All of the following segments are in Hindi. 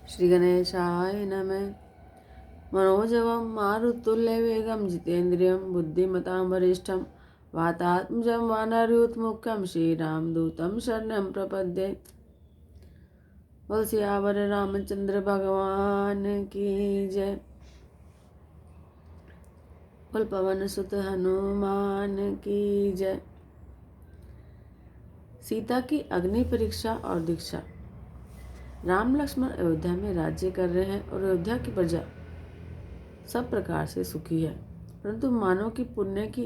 श्री गणेशाय नमः। मनोजवं मारुतुल्यवेगं जितेन्द्रियं बुद्धिमतां वरिष्ठं वातात्मजं वानरयूथमुख्यं श्रीरामदूतं शरणं प्रपद्ये। बोल सियावर रामचंद्र भगवान की जय। बोल पवन सुत हनुमान की जय। सीता की अग्नि परीक्षा और दीक्षा। राम लक्ष्मण अयोध्या में राज्य कर रहे हैं और अयोध्या की प्रजा सब प्रकार से सुखी है, परंतु मानव की पुण्य की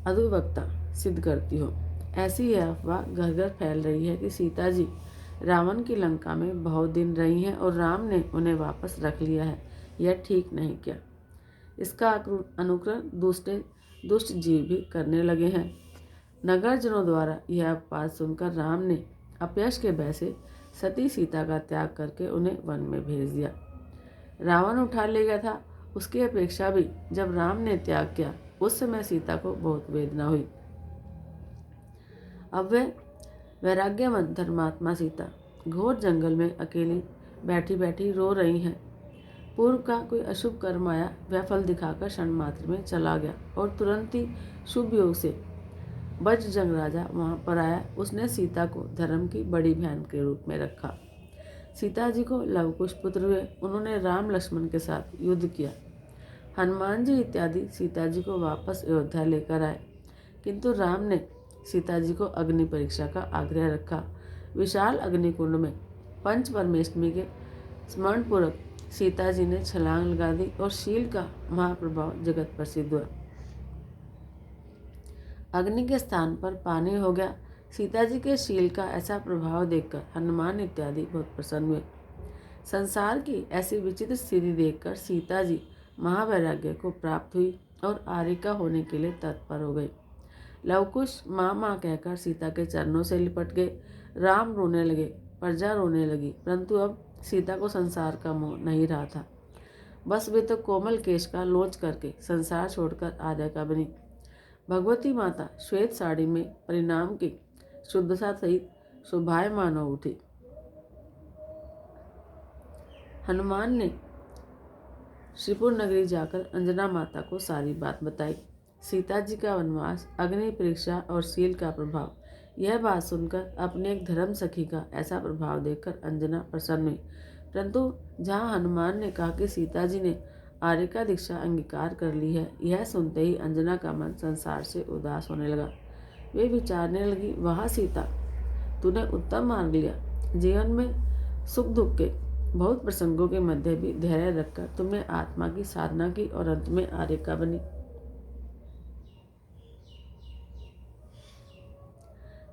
अधुवक्ता सिद्ध करती हो। ऐसी यह अफवाह घर घर फैल रही है कि सीता जी रावण की लंका में बहुत दिन रही हैं और राम ने उन्हें वापस रख लिया है। यह ठीक नहीं किया। इसका अनुकरण दूसरे दुष्ट जीव भी करने लगे हैं। नगरजनों द्वारा यह अपवाद सुनकर राम ने अपयश के भय से सती सीता का त्याग करके उन्हें वन में भेज दिया। रावण उठा ले गया था, उसकी अपेक्षा भी जब राम ने त्याग किया उस समय सीता को बहुत वेदना हुई। अब वे वैराग्यवंत धर्मात्मा सीता घोर जंगल में अकेली बैठी बैठी रो रही हैं। पूर्व का कोई अशुभ कर्म आया, वह फल दिखाकर क्षण मात्र में चला गया और तुरंत ही शुभ योग से बजरंग राजा वहां पर आया। उसने सीता को धर्म की बड़ी बहन के रूप में रखा। सीता जी को लवकुश पुत्र हुए। उन्होंने राम लक्ष्मण के साथ युद्ध किया। हनुमान जी इत्यादि सीता जी को वापस अयोध्या लेकर आए, किंतु राम ने सीता जी को अग्नि परीक्षा का आग्रह रखा। विशाल अग्निकुंड में पंच परमेष्टमी के स्मरण पूर्वक सीता जी ने छलांग लगा दी और शील का महाप्रभाव जगत प्रसिद्ध हुआ। अग्नि के स्थान पर पानी हो गया। सीता जी के शील का ऐसा प्रभाव देखकर हनुमान इत्यादि बहुत प्रसन्न हुए। संसार की ऐसी विचित्र स्थिति देखकर सीता जी महावैराग्य को प्राप्त हुई और आरिका होने के लिए तत्पर हो गई। लवकुश माँ माँ कहकर सीता के चरणों से लिपट गए। राम रोने लगे, प्रजा रोने लगी, परंतु अब सीता को संसार का मोह नहीं रहा था। बस वे तो कोमल केश का लोच करके संसार छोड़कर आर्यका बनी। भगवती माता श्वेत साड़ी में परिणाम की शुद्धता सहित शोभायमान हो उठी। हनुमान ने श्रीपुर नगरी जाकर अंजना माता को सारी बात बताई। सीता जी का वनवास, अग्नि परीक्षा और शील का प्रभाव, यह बात सुनकर अपने एक धर्म सखी का ऐसा प्रभाव देखकर अंजना प्रसन्न हुई। परंतु जहाँ हनुमान ने कहा कि सीता जी ने आर्यका दीक्षा अंगीकार कर ली है, यह सुनते ही अंजना का मन संसार से उदास होने लगा। वे विचारने लगी, वाह सीता, तूने उत्तम मार्ग लिया। जीवन में सुख दुख के बहुत प्रसंगों के मध्य भी धैर्य रखकर तुमने आत्मा की साधना की और अंत में आर्यका बनी।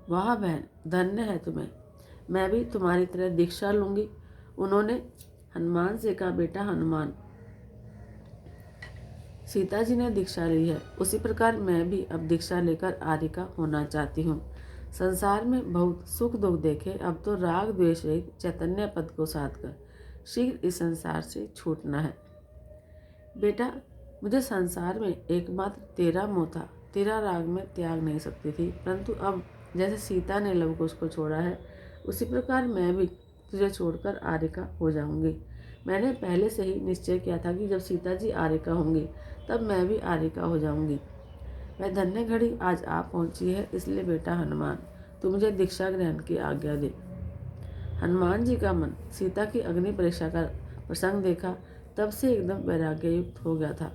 वाह बहन, धन्य है तुम्हें। मैं भी तुम्हारी तरह दीक्षा लूंगी। उन्होंने हनुमान से कहा, बेटा हनुमान, सीता जी ने दीक्षा ली है, उसी प्रकार मैं भी अब दीक्षा लेकर आर्यका होना चाहती हूँ। संसार में बहुत सुख दुख देखे, अब तो राग द्वेष रहित चैतन्य पद को साध कर शीघ्र इस संसार से छूटना है। बेटा, मुझे संसार में एकमात्र तेरा मोह था, तेरा राग में त्याग नहीं सकती थी, परंतु अब जैसे सीता ने लवकुश को छोड़ा है, उसी प्रकार मैं भी तुझे छोड़कर आर्यका हो जाऊंगी। मैंने पहले से ही निश्चय किया था कि जब सीता जी आर्यका होंगी तब मैं भी आर्यका हो जाऊंगी। वह धन्य घड़ी आज आ पहुंची है, इसलिए बेटा हनुमान, तू मुझे दीक्षा ग्रहण की आज्ञा दे। हनुमान जी का मन सीता की अग्नि परीक्षा का प्रसंग देखा तब से एकदम वैराग्य युक्त हो गया था।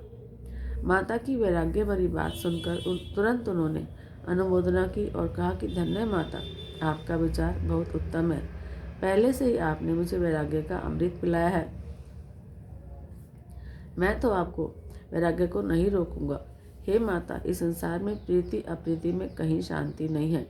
माता की वैराग्य भरी बात सुनकर तुरंत उन्होंने अनुमोदना की और कहा कि धन्य माता, आपका विचार बहुत उत्तम है। पहले से ही आपने मुझे वैराग्य का अमृत पिलाया है। मैं तो आपको वैराग्य को नहीं रोकूंगा। हे माता, इस संसार में प्रीति अप्रीति में कहीं शांति नहीं है।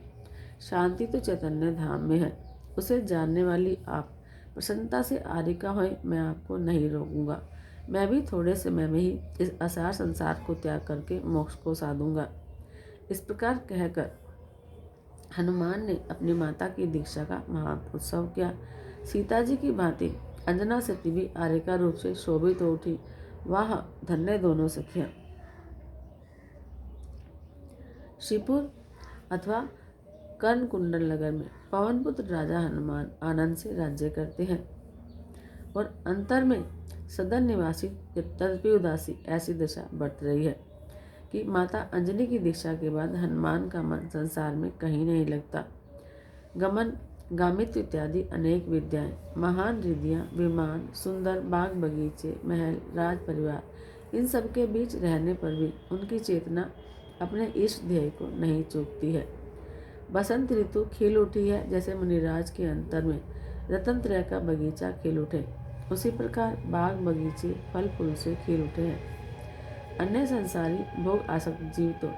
शांति तो चैतन्य धाम में है। उसे जानने वाली आप प्रसन्नता से आर्यका होए, मैं आपको नहीं रोकूंगा। मैं भी थोड़े समय में ही इस असार संसार को त्याग करके मोक्ष को साधूंगा। इस प्रकार कहकर हनुमान ने अपनी माता की दीक्षा का महान उत्सव किया। सीता जी की भांति अंजना सती भी आर्यका रूप से शोभित हो उठी। वाह धन्य दोनों सखियां। श्रीपुर अथवा कर्ण कुंडल नगर में पवनपुत्र राजा हनुमान आनंद से राज्य करते हैं और अंतर में सदन निवासी तदपि उदासी ऐसी दशा बरत रही है कि माता अंजलि की दीक्षा के बाद हनुमान का मन संसार में कहीं नहीं लगता। गमन गामित्व इत्यादि अनेक विद्याएं, महान रिद्धियां, विमान, सुंदर बाग बगीचे, महल, राज परिवार, इन सब के बीच रहने पर भी उनकी चेतना अपने इष्ट ध्येय को नहीं चूकती है। बसंत ऋतु खिल उठी है, जैसे मुनिराज के अंतर में रतन त्रय का बगीचा खिल उठे, उसी प्रकार बाग बगीचे फल फूल से खिल उठे हैं। अन्य संसारी भोग आसक्त जीव तो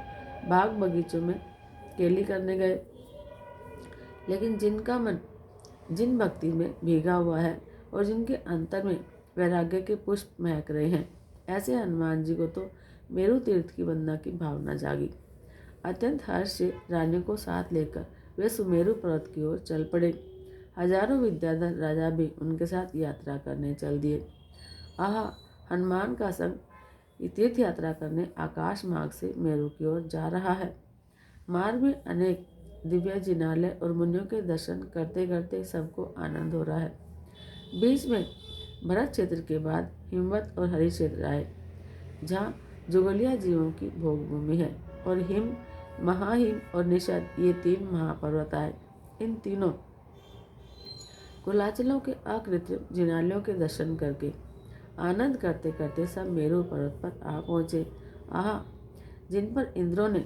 बाग बगीचों में केली करने गए, लेकिन जिनका मन जिन भक्ति में भीगा हुआ है और जिनके अंतर में वैराग्य के पुष्प महक रहे हैं, ऐसे हनुमान जी को तो मेरु तीर्थ की वंदना की भावना जागी। अत्यंत हर्ष से रानियों को साथ लेकर वे सुमेरु पर्वत की ओर चल पड़े। हजारों विद्याधर राजा भी उनके साथ यात्रा करने चल दिए। आहा, हनुमान का संग तीर्थ यात्रा करने आकाश मार्ग से मेरु की ओर जा रहा है। मार्ग में अनेक दिव्य जिनालय और मुनियों के दर्शन करते करते सबको आनंद हो रहा है। बीच में भरत क्षेत्र के बाद हिमवत और हरि क्षेत्र आए, जहाँ जुगलिया जीवों की भोग भूमि है, और हिम, महाहिम और निषद ये 3 महापर्वत आए। इन तीनों कुलाचलों के अकृत्रिम जिनालयों के दर्शन करके आनंद करते करते सब मेरु पर्वत पर आ पहुँचे। आहा, जिन पर इंद्रों ने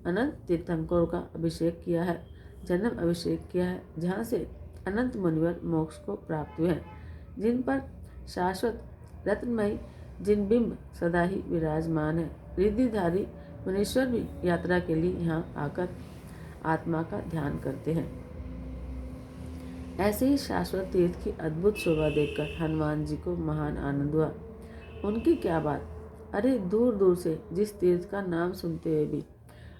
अनंत तीर्थंकरों का अभिषेक किया है, जन्म अभिषेक किया है, जहाँ से अनंत मुनिवर मोक्ष को प्राप्त हुए हैं, जिन पर शाश्वत रत्नमयी जिन बिंब सदा ही विराजमान है, रिद्धिधारी मुनीश्वर भी यात्रा के लिए यहाँ आकर आत्मा का ध्यान करते हैं। ऐसे ही शाश्वत तीर्थ की अद्भुत शोभा देखकर हनुमान जी को महान आनंद हुआ। उनकी क्या बात, अरे दूर दूर से जिस तीर्थ का नाम सुनते हुए भी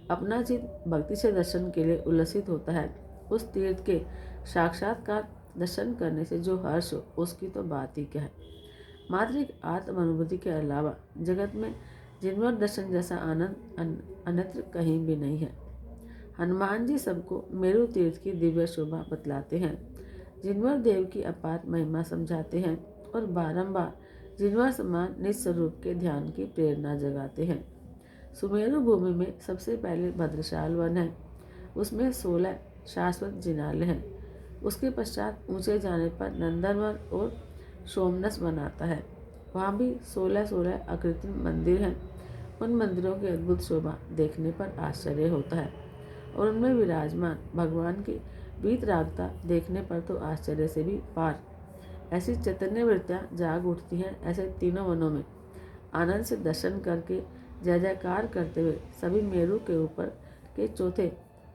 अपना चित्त भक्ति से दर्शन के लिए उल्लसित होता है, उस तीर्थ के साक्षात्कार दर्शन करने से जो हर्ष हो, उसकी तो बात ही क्या है। मात्र एक आत्म अनुभूति के अलावा जगत में जिनवर दर्शन जैसा आनंद अन्यत्र कहीं भी नहीं है। हनुमान जी सबको मेरु तीर्थ की दिव्य शोभा बतलाते हैं, जिनवर देव की अपार महिमा समझाते हैं और बारंबार जिनवर समान निज स्वरूप के ध्यान की प्रेरणा जगाते हैं। सुमेरु भूमि में सबसे पहले भद्रशाल वन है, उसमें 16 शाश्वत जिनालय हैं। उसके पश्चात ऊंचे जाने पर नंदनवन और सोमनस वन आता है। वहाँ भी 16 अकृत्रिम मंदिर हैं। उन मंदिरों की अद्भुत शोभा देखने पर आश्चर्य होता है, और उनमें विराजमान भगवान की वीतरागता देखने पर तो आश्चर्य से भी पार। ऐसी चैतन्य वृत्तियाँ जाग उठती हैं। ऐसे तीनों वनों में आनंद से दर्शन करके जय जयकार करते हुए सभी मेरु के ऊपर के चौथे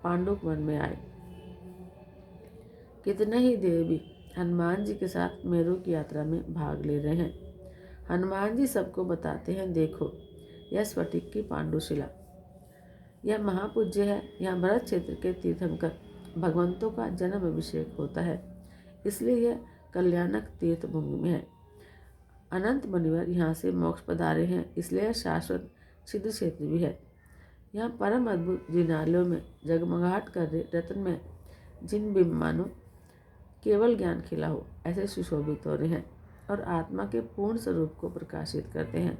पांडुक वन में आए। कितने ही देव भी हनुमान जी के साथ मेरु की यात्रा में भाग ले रहे हैं। हनुमान जी सबको बताते हैं, देखो यह स्फटिक की पांडुशिला, यह महापूज्य है। यहाँ भरत क्षेत्र के तीर्थंकर भगवंतों का जन्म अभिषेक होता है, इसलिए यह कल्याणक तीर्थ भूमि है। अनंत मुनिवर यहाँ से मोक्ष पधारे हैं, इसलिए शाश्वत सिद्ध क्षेत्र भी है। यहाँ परम अद्भुत जिनालयों में जगमगाहट कर रहे रत्न में जिन बिंब मानो केवल ज्ञान खिला हो, ऐसे सुशोभित हो रहे हैं और आत्मा के पूर्ण स्वरूप को प्रकाशित करते हैं।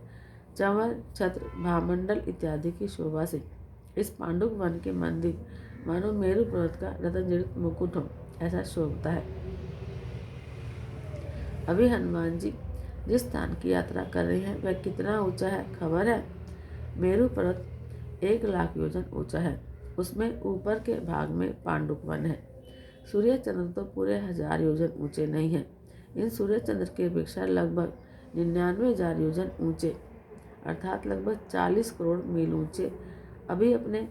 चंवर, छत्र, भामंडल इत्यादि की शोभा से इस पांडुक वन के मंदिर मानो मेरु पर्वत का रत्नजड़ित मुकुट हो, ऐसा शोभता है। अभी हनुमान जी जिस स्थान की यात्रा कर रहे हैं वह कितना ऊंचा है खबर है? मेरु पर्वत 1 लाख योजन ऊंचा है। उसमें ऊपर के भाग में पांडुक वन है। सूर्य चंद्र तो पूरे 1000 योजन ऊंचे नहीं हैं। इन सूर्य चंद्र की अपेक्षा लगभग 99,000 योजन ऊंचे, अर्थात लगभग 40 करोड़ मील ऊंचे अभी अपने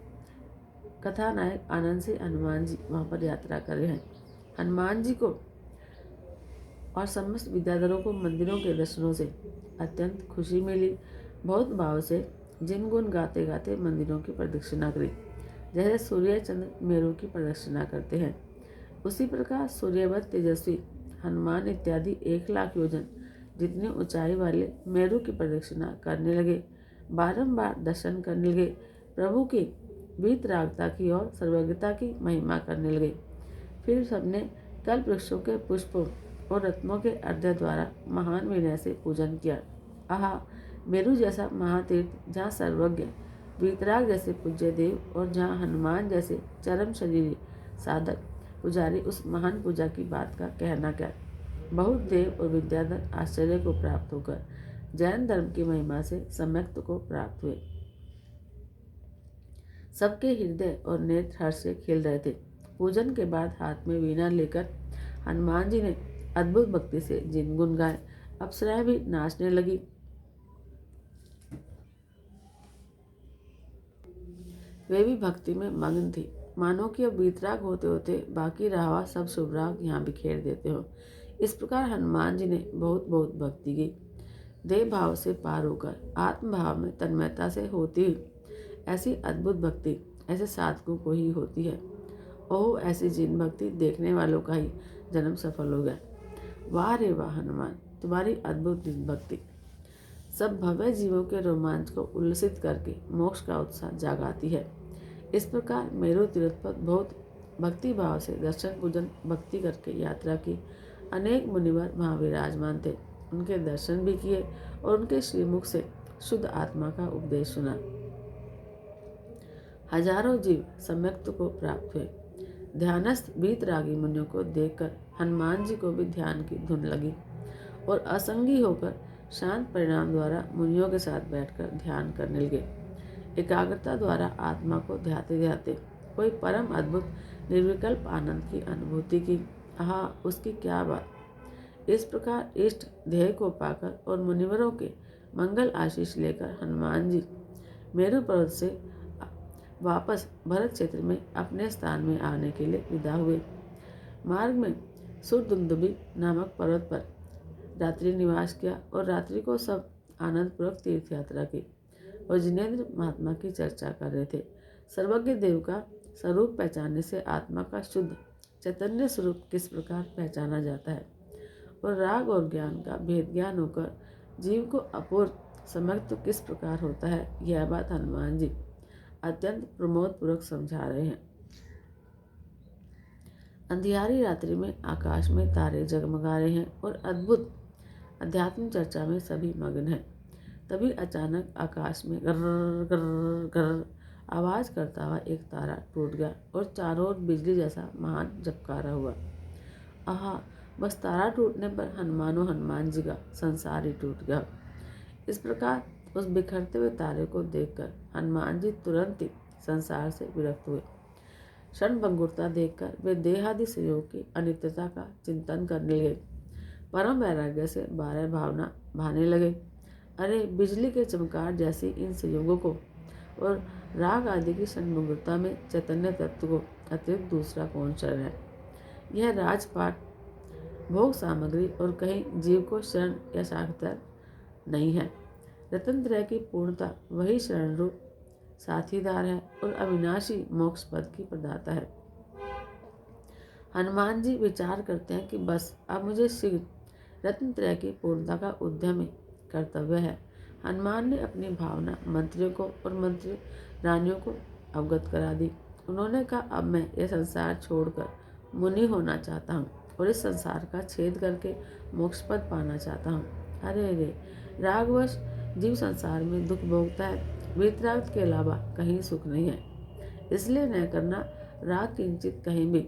कथानायक आनंद से हनुमान जी वहाँ पर यात्रा कर रहे हैं। हनुमान जी को और समस्त विद्याधरों को मंदिरों के दर्शनों से अत्यंत खुशी मिली। बहुत भाव से जिन गुण गाते गाते मंदिरों की प्रदक्षिणा करी, जैसे सूर्य चंद्र मेरु की प्रदक्षिणा करते हैं, उसी प्रकार सूर्यवत तेजस्वी हनुमान इत्यादि 1 लाख योजन जितनी ऊंचाई वाले मेरु की प्रदक्षिणा करने लगे, बारंबार दर्शन करने लगे। प्रभु की वीतरागता की और सर्वज्ञता की महिमा करने लगे। फिर सबने कल्प वृक्षों के पुष्पों और रत्नों के अर्घ्य द्वारा महान विनय से पूजन किया। आहा, मेरु जैसा महातीर्थ, जहाँ सर्वज्ञ वीतराग जैसे पूज्य देव और जहाँ हनुमान जैसे चरम शरीरी साधक पुजारी, उस महान पूजा की बात का कहना क्या। बहुत देव और विद्याधर आश्चर्य को प्राप्त होकर जैन धर्म की महिमा से सम्यक्त को प्राप्त हुए। सबके हृदय और नेत्र हर्ष से खिल रहे थे। पूजन के बाद हाथ में वीणा लेकर हनुमान जी ने अद्भुत भक्ति से जिन गुण गाए। अप्सराएं भी नाचने लगी। वे भी भक्ति में मग्न थी, मानो कि अब वीतराग होते होते बाकी रहा हुआ सब शुभराग यहाँ बिखेर देते हो। इस प्रकार हनुमान जी ने बहुत बहुत भक्ति की। देव भाव से पार होकर आत्म भाव में तन्मयता से होती हुई ऐसी अद्भुत भक्ति ऐसे साधकों को ही होती है। ओह, ऐसी जिन भक्ति देखने वालों का ही जन्म सफल हो गया। वाह रे वाह हनुमान, तुम्हारी अद्भुत जिन भक्ति सब भव्य जीवों के रोमांच को उल्लसित करके मोक्ष का उत्साह जागाती है। इस प्रकार मेरु तीर्थ पर बहुत भक्ति भाव से दर्शन पूजन भक्ति करके यात्रा की। अनेक मुनिवर वहाँ विराजमान थे। उनके दर्शन भी किए और उनके श्रीमुख से शुद्ध आत्मा का उपदेश सुना। हजारों जीव सम्यक्त को प्राप्त हुए। ध्यानस्थ वीतरागी मुनियों को देखकर हनुमान जी को भी ध्यान की धुन लगी और असंगी होकर शांत परिणाम द्वारा मुनियों के साथ बैठकर ध्यान करने लगे। एकाग्रता द्वारा आत्मा को ध्याते ध्याते कोई परम अद्भुत निर्विकल्प आनंद की अनुभूति की। आहा, उसकी क्या बात। इस प्रकार इष्ट ध्येय को पाकर और मुनिवरों के मंगल आशीष लेकर हनुमान जी मेरु पर्वत से वापस भरत क्षेत्र में अपने स्थान में आने के लिए विदा हुए। मार्ग में सुरदुंदुबी नामक पर्वत पर रात्रि निवास किया और रात्रि को सब आनंदपूर्वक तीर्थ यात्रा की और जिनेन्द्र महात्मा की चर्चा कर रहे थे। सर्वज्ञ देव का स्वरूप पहचानने से आत्मा का शुद्ध चैतन्य स्वरूप किस प्रकार पहचाना जाता है और राग और ज्ञान का भेद ज्ञान होकर जीव को अपूर्व समर्थ किस प्रकार होता है, यह बात हनुमान जी अत्यंत प्रमोदपूर्वक समझा रहे हैं। अंधियारी रात्रि में आकाश में तारे जगमगा रहे हैं और अद्भुत अध्यात्म चर्चा में सभी मग्न हैं। तभी अचानक आकाश में गर्र गर्र गर्र आवाज करता हुआ एक तारा टूट गया और चारों ओर बिजली जैसा महान झपकारा हुआ। आहा, बस तारा टूटने पर हनुमान जी का संसार ही टूट गया। इस प्रकार उस बिखरते हुए तारे को देखकर हनुमान जी तुरंत ही संसार से विरक्त हुए। क्षण भंगुरता देखकर वे देहादि संयोग की अनित्यता का चिंतन करने लगे। परम वैराग्य से बारह भावना भाने लगे। अरे, बिजली के चमकार जैसी इन संयोगों को और राग आदि की क्षणभंगुरता में चैतन्य तत्व को अतिरिक्त दूसरा कौन शरण है। यह राजपाट भोग सामग्री और कहीं जीव को शरण या साक्षात्कार नहीं है। रतन त्रय की पूर्णता वही शरण रूप साथीदार है और अविनाशी मोक्ष पद की प्रदाता है। हनुमान जी विचार करते हैं कि बस अब मुझे शीघ्र रत्न त्रय की पूर्णता का उद्यम कर्तव्य है। हनुमान ने अपनी भावना मंत्रियों को और मंत्री रानियों को अवगत करा दी। उन्होंने कहा, अब मैं यह संसार छोड़कर मुनि होना चाहता हूँ और इस संसार का छेद करके मोक्ष पद पाना चाहता हूँ। अरे रे, रागवश जीव संसार में दुख भोगता है। वीतराग के अलावा कहीं सुख नहीं है। इसलिए न करना राग किंचित कहीं भी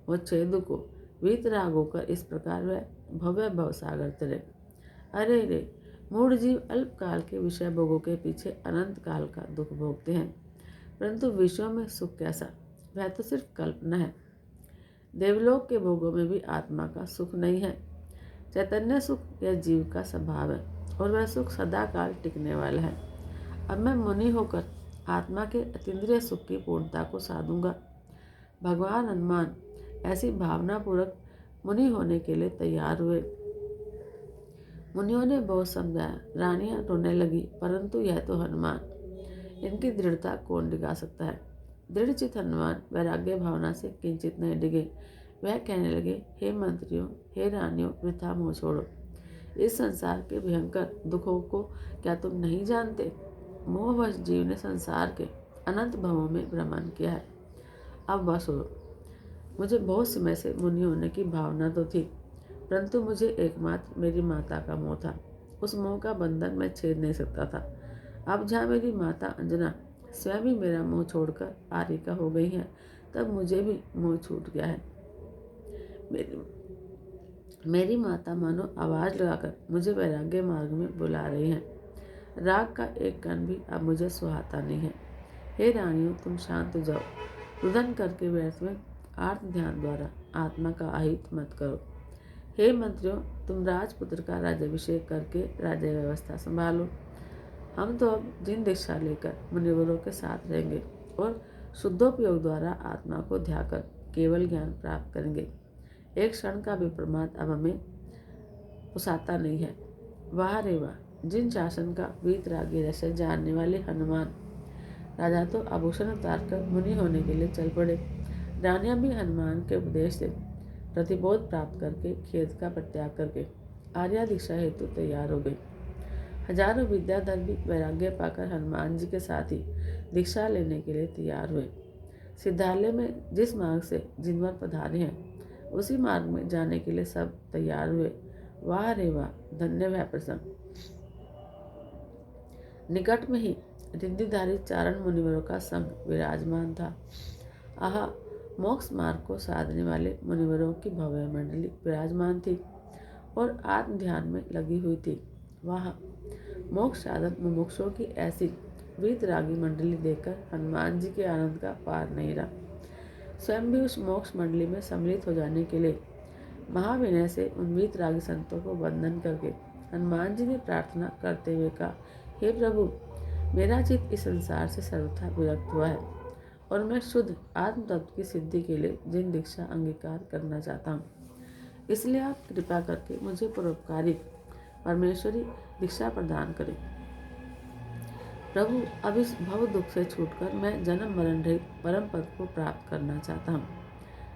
वो छेदु को वीतराग होकर इस प्रकार वह भव्य भवसागर तरे। अरे रे, मूढ़ जीव अल्पकाल के विषय भोगों के पीछे अनंत काल का दुख भोगते हैं, परंतु विश्व में सुख कैसा, वह तो सिर्फ कल्पना है। देवलोक के भोगों में भी आत्मा का सुख नहीं है। चैतन्य सुख यह जीव का स्वभाव है और वह सुख सदा काल टिकने वाला है। अब मैं मुनि होकर आत्मा के अतीन्द्रिय सुख की पूर्णता को साधूंगा। भगवान हनुमान ऐसी भावना पूर्वक मुनि होने के लिए तैयार हुए। मुनियों ने बहुत समझाया, रानियां रोने लगी, परंतु यह तो हनुमान, इनकी दृढ़ता कौन डिगा सकता है। दृढ़चित हनुमान वैराग्य भावना से किंचित नहीं डिगे। वह कहने लगे, हे मंत्रियों, हे रानियों, वृथा मोह छोड़ो। इस संसार के भयंकर दुखों को क्या तुम नहीं जानते। मोहवश जीव ने संसार के अनंत भवों में भ्रमण किया है। अब वह सुनो। मुझे बहुत समय से मुनि होने की भावना तो थी, परंतु मुझे एकमात्र मेरी माता का मोह था। उस मोह का बंधन मैं छेद नहीं सकता था। अब जहाँ मेरी माता अंजना स्वयं ही मेरा मोह छोड़कर आरिका हो गई है, तब मुझे भी मोह छूट गया है। मेरी मेरी माता मानो आवाज लगाकर मुझे वैराग्य मार्ग में बुला रही हैं। राग का एक कण भी अब मुझे सुहाता नहीं है। हे रानियों, तुम शांत हो जाओ। रुदन करके व्यर्थ में आर्त ध्यान द्वारा आत्मा का अहित मत करो। हे मंत्रियों, तुम राजपुत्र का राज्याभिषेक करके राज्य व्यवस्था संभालो। हम तो अब जिन दीक्षा लेकर मुनिवरों के साथ रहेंगे और शुद्धोपयोग द्वारा आत्मा को ध्याकर केवल ज्ञान प्राप्त करेंगे। एक क्षण का भी प्रमाद अब हमें उसाता नहीं है। वाह रे वाह! जिन शासन का वीतरागी रहस्य जानने वाले हनुमान राजा तो आभूषण उतार कर मुनि होने के लिए चल पड़े। रानियां भी हनुमान के उपदेश से प्रतिबोध प्राप्त करके खेत का परित्याग करके आर्या दीक्षा हेतु तैयार हो गई। हजारों विद्याधर भी वैराग्य पाकर हनुमान जी के साथ ही दीक्षा लेने के लिए तैयार हुए। सिद्धालय में जिस मार्ग से जिनवर पधारे हैं उसी मार्ग में जाने के लिए सब तैयार हुए। वाह रे वाह! धन्य वह प्रसंग। निकट में ही रिद्धिधारी चारण मुनिवरों का संघ विराजमान था। आहा, मोक्ष मार्ग को साधने वाले मुनिवरों की भव्य मंडली विराजमान थी और आत्म ध्यान में लगी हुई थी। वाह! मोक्ष साधक मुमुक्षुओं की ऐसी वीतरागी मंडली देखकर हनुमान जी के आनंद का पार नहीं रहा। स्वयं भी उस मोक्ष मंडली में सम्मिलित हो जाने के लिए महाविनय से उन वीतरागी संतों को वंदन करके हनुमान जी ने प्रार्थना करते हुए कहा, हे प्रभु, मेरा चित्त इस संसार से सर्वथा विरक्त हुआ है और मैं शुद्ध आत्म तत्व की सिद्धि के लिए जिन दीक्षा अंगीकार करना चाहता हूँ, इसलिए आप कृपा करके मुझे परोपकारी परमेश्वरी दीक्षा प्रदान करें। प्रभु, अब इस भव दुख से छूटकर मैं जन्म मरण रहित परम पद को प्राप्त करना चाहता हूँ।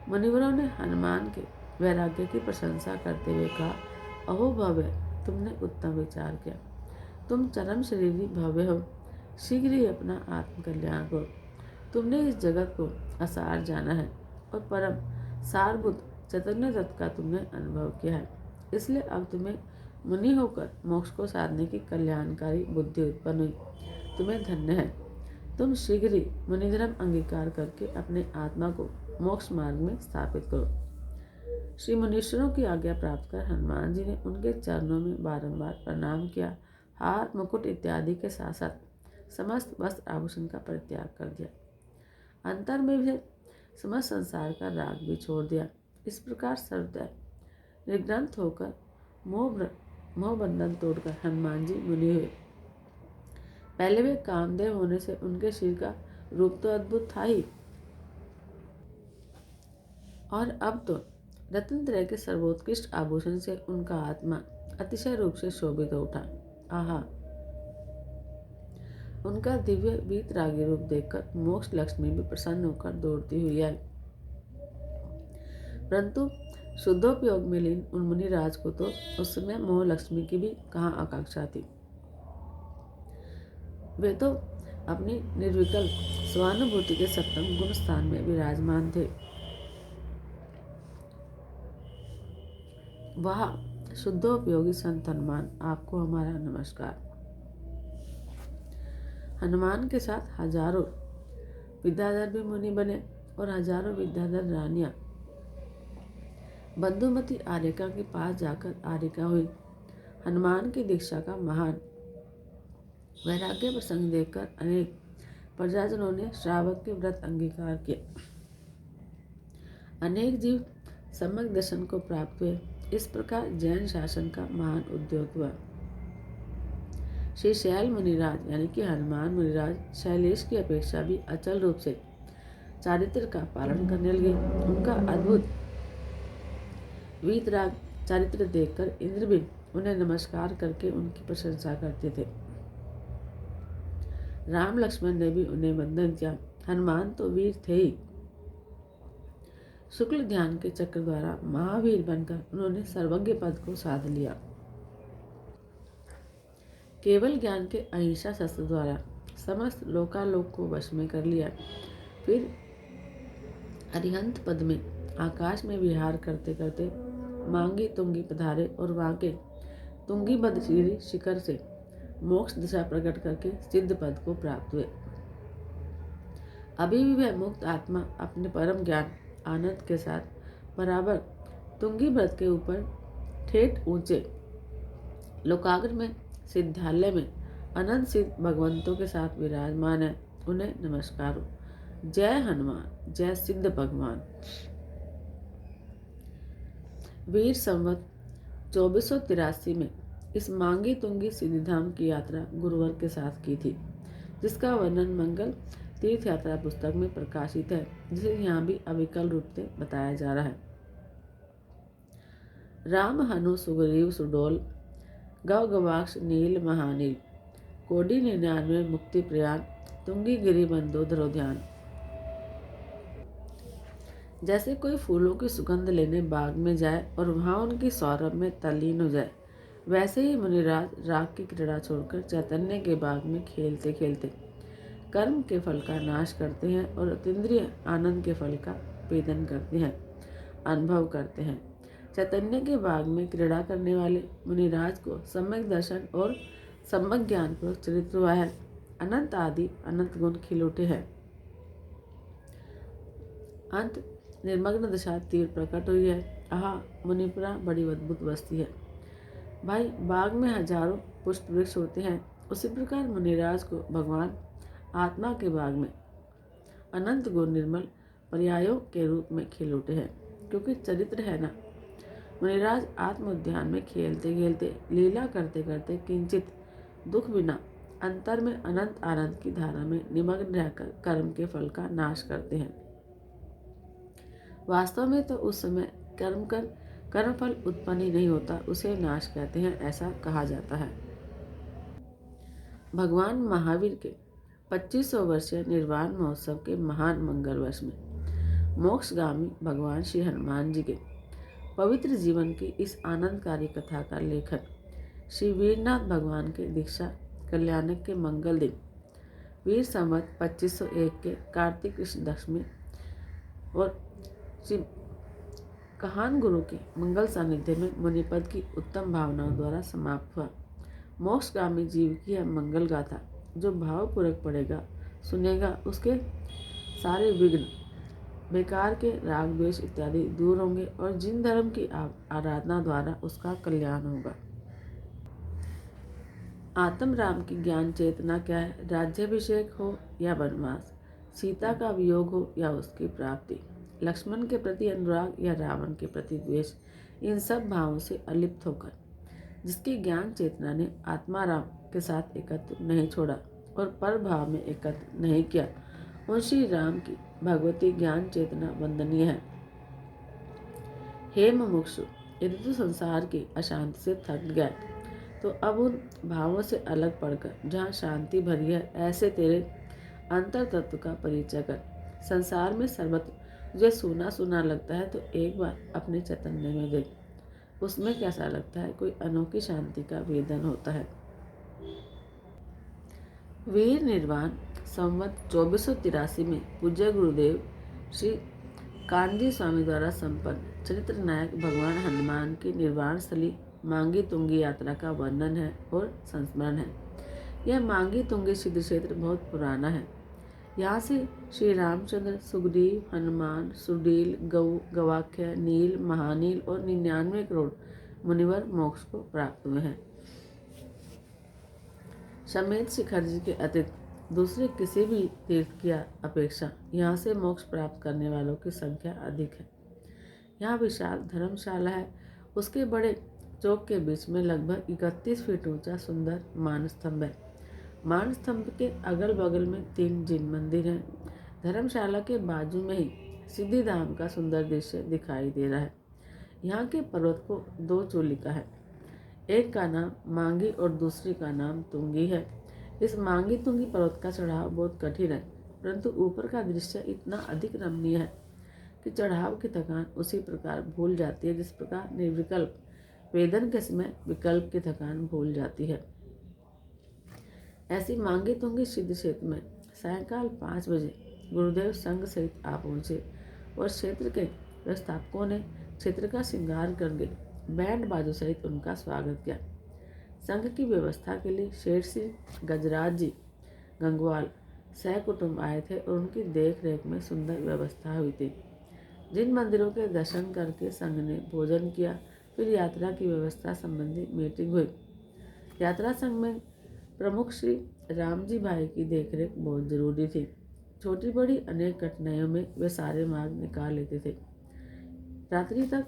मुनिवरों ने हनुमान के वैराग्य की प्रशंसा करते हुए कहा, अहो भव्य, तुमने उत्तम विचार किया। तुम चरम शरीरी भव्य हो, शीघ्र ही अपना आत्मकल्याण करो। तुमने इस जगत को असार जाना है और परम सारभूत चैतन्य तत्व का तुमने अनुभव किया है, इसलिए अब तुम्हें मुनि होकर मोक्ष को साधने की कल्याणकारी बुद्धि उत्पन्न हुई। तुम्हें धन्य है। तुम शीघ्र ही मुनिधर्म अंगीकार करके अपने आत्मा को मोक्ष मार्ग में स्थापित करो। श्री मुनीश्वरों की आज्ञा प्राप्त कर हनुमान जी ने उनके चरणों में बारंबार प्रणाम किया। हार मुकुट इत्यादि के साथ साथ समस्त वस्त्र आभूषण का परित्याग कर दिया। अंतर में भी समस्त संसार का राग भी छोड़ दिया। इस प्रकार सर्वदा निर्ग्रंथ होकर मोह बंधन तोड़कर हनुमान जी मुनि हुए। पहले वे कामदेव होने से उनके शरीर का रूप तो अद्भुत था ही, और अब तो रत्नत्रय के सर्वोत्कृष्ट आभूषण से उनका आत्मा अतिशय रूप से शोभित हो उठा। आहा, उनका दिव्य वीतरागी रूप देखकर मोक्ष लक्ष्मी भी प्रसन्न होकर दौड़ती हुई आई। परंतु शुद्धोपयोग में लीन उन मुनिराज को तो उस समय मोह लक्ष्मी की भी कहाँ आकांक्षा थी। वे तो अपनी निर्विकल्प स्वानुभूति के सप्तम गुण स्थान में विराजमान थे। वह शुद्धोपयोगी संत हनुमान, आपको हमारा नमस्कार। हनुमान के साथ हजारों विद्याधर भी मुनि बने और हजारों विद्याधर रानियां बंधुमती आरिका के पास जाकर आरिका हुई। हनुमान की दीक्षा का महान वैराग्य प्रसंग देखकर अनेक प्रजाजनों ने श्रावक के व्रत अंगीकार किए। अनेक जीव सम्यक दर्शन को प्राप्त हुए। इस प्रकार जैन शासन का महान उद्योग हुआ। श्री शैल मुनिराज यानी कि हनुमान मुनिराज शैलेश की अपेक्षा भी अचल रूप से चारित्र का पालन करने लगे। उनका अद्भुत वीतराग चारित्र देखकर इंद्र भी उन्हें नमस्कार करके उनकी प्रशंसा करते थे। राम लक्ष्मण ने भी उन्हें वंदन किया। हनुमान तो वीर थे ही, शुक्ल ध्यान के चक्र द्वारा महावीर बनकर उन्होंने सर्वज्ञ पद को साध लिया। केवल ज्ञान के अहिंसा शस्त्र द्वारा समस्त लोकालोक को वश में कर लिया। फिर अरिहंत पद में आकाश में विहार करते करते मांगी तुंगी पधारे और वहां के तुंगी बदशीरी शिखर से मोक्ष दिशा प्रकट करके सिद्ध पद को प्राप्त हुए। अभी भी वह मुक्त आत्मा अपने परम ज्ञान आनंद के साथ बराबर तुंगी व्रत के ऊपर ठेठ ऊंचे लोकाग्र में सिद्धालय में अनंत सिद्ध भगवंतों के साथ विराजमान है। उन्हें नमस्कार हो। जय हनुमान, जय सिद्ध भगवान। वीर संवत 2483 में इस मांगी तुंगी सिद्धिधाम की यात्रा गुरुवर के साथ की थी, जिसका वर्णन मंगल तीर्थ यात्रा पुस्तक में प्रकाशित है, जिसे यहाँ भी अविकल रूप से बताया जा रहा है। राम हनु सुग्रीव सुडोल गौ गवाक्ष नील महानील कोटि 99 मुक्ति प्रयाण तुंगी गिरि मंदोदरो ध्यान। जैसे कोई फूलों की सुगंध लेने बाग में जाए और वहां उनकी सौरभ में तल्लीन हो जाए, वैसे ही मुनिराज राग की क्रीड़ा छोड़कर चैतन्य के बाग में खेलते खेलते कर्म के फल का नाश करते हैं और अतीन्द्रिय आनंद के फल का वेदन करते हैं, अनुभव करते हैं। चैतन्य के बाग में क्रीड़ा करने वाले मुनिराज को सम्यक दर्शन और सम्यक ज्ञान पूर्वक चरित्र हुआ है। अनंत आदि अनंत गुण खिल उठे हैं। अंत निर्मग्न दशा तीर प्रकट हुई है। आहा, मुनिपुरा बड़ी अद्भुत बस्ती है। भाई, बाग में हजारों पुष्प वृक्ष होते हैं, उसी प्रकार मुनिराज को भगवान आत्मा के बाग में अनंत गुण निर्मल पर्यायों के रूप में खिल उठे हैं, क्योंकि चरित्र है ना। मुनिराज आत्म उद्यान में खेलते खेलते लीला करते करते किंचित दुख बिना अंतर में अनंत आनंद की धारा में निमग्न रहकर कर्म के फल का नाश करते हैं। वास्तव में तो उस समय कर्म फल उत्पन्न ही नहीं होता, उसे नाश कहते हैं, ऐसा कहा जाता है। भगवान महावीर के 2500 वर्षीय निर्वाण महोत्सव के महान मंगल वर्ष में मोक्षगामी भगवान श्री हनुमान जी के पवित्र जीवन की इस आनंदकारी कथा का लेखन श्री वीरनाथ भगवान के दीक्षा कल्याणक के मंगल दिन वीर संवत 2501 के कार्तिक कृष्ण दशमी और श्री कहान गुरु के मंगल सानिध्य में मुनिपद की उत्तम भावनाओं द्वारा समाप्त हुआ। मोक्षगामी जीव की यह मंगल गाथा जो भावपूर्वक पढ़ेगा सुनेगा, उसके सारे विघ्न बेकार के राग द्वेष इत्यादि दूर होंगे और जिन धर्म की आराधना द्वारा उसका कल्याण होगा। आत्म राम की ज्ञान चेतना क्या है? राज्याभिषेक हो या वनवास, सीता का वियोग हो या उसकी प्राप्ति, लक्ष्मण के प्रति अनुराग या रावण के प्रति द्वेष, इन सब भावों से अलिप्त होकर जिसकी ज्ञान चेतना ने आत्मा राम के साथ एकत्र नहीं छोड़ा और पर भाव में एकत्र नहीं किया, उन श्री राम की भगवती ज्ञान चेतना वंदनीय है। हे मुमुक्षु, यदि तू संसार की अशांति से थक गया तो अब उन भावों से अलग पड़कर जहाँ शांति भरी है ऐसे तेरे अंतर तत्व का परिचय कर। संसार में सर्वत्र तुझे सूना सूना लगता है तो एक बार अपने चैतन्य में देख, उसमें कैसा लगता है, कोई अनोखी शांति का वेदन होता है। वीर निर्वाण संवत 2483 में पूज्य गुरुदेव श्री कानजी स्वामी द्वारा संपन्न चरित्र नायक भगवान हनुमान की निर्वाण स्थली मांगी तुंगी यात्रा का वर्णन है और संस्मरण है। यह मांगी तुंगी सिद्ध क्षेत्र बहुत पुराना है। यहाँ से श्री रामचंद्र, सुग्रीव, हनुमान, सुडील, गवाक्ष, नील, महानील और 99 करोड़ मुनिवर मोक्ष को प्राप्त हुए हैं। समेत शिखर जी के अतिरिक्त दूसरे किसी भी तीर्थ की अपेक्षा यहाँ से मोक्ष प्राप्त करने वालों की संख्या अधिक है। यहाँ विशाल धर्मशाला है। उसके बड़े चौक के बीच में लगभग 31 फीट ऊंचा सुंदर मानस्तंभ है। मानस्तंभ के अगल बगल में 3 जिन मंदिर हैं। धर्मशाला के बाजू में ही सिद्धिधाम का सुंदर दृश्य दिखाई दे रहा है। यहाँ के पर्वत को 2 चूलिका है, एक का नाम मांगी और दूसरी का नाम तुंगी है। इस मांगी तुंगी पर्वत का चढ़ाव बहुत कठिन है, परंतु ऊपर का दृश्य इतना अधिक रमणीय है कि चढ़ाव की थकान उसी प्रकार भूल जाती है जिस प्रकार निर्विकल्प वेदन के समय विकल्प की थकान भूल जाती है। ऐसी मांगी तुंगी सिद्ध क्षेत्र में सायंकाल 5 बजे गुरुदेव संघ सहित आ पहुंचे और क्षेत्र के व्यवस्थापकों ने क्षेत्र का श्रृंगार करके बैंड बाजों सहित उनका स्वागत किया। संघ की व्यवस्था के लिए शेठ सिंह गजराज जी गंगवाल सह कुटुंब आए थे और उनकी देख रेख में सुंदर व्यवस्था हुई थी। जिन मंदिरों के दर्शन करके संघ ने भोजन किया, फिर यात्रा की व्यवस्था संबंधी मीटिंग हुई। यात्रा संघ में प्रमुख श्री रामजी भाई की देखरेख बहुत जरूरी थी। छोटी बड़ी अनेक कठिनाइयों में वे सारे मार्ग निकाल लेते थे। रात्रि तक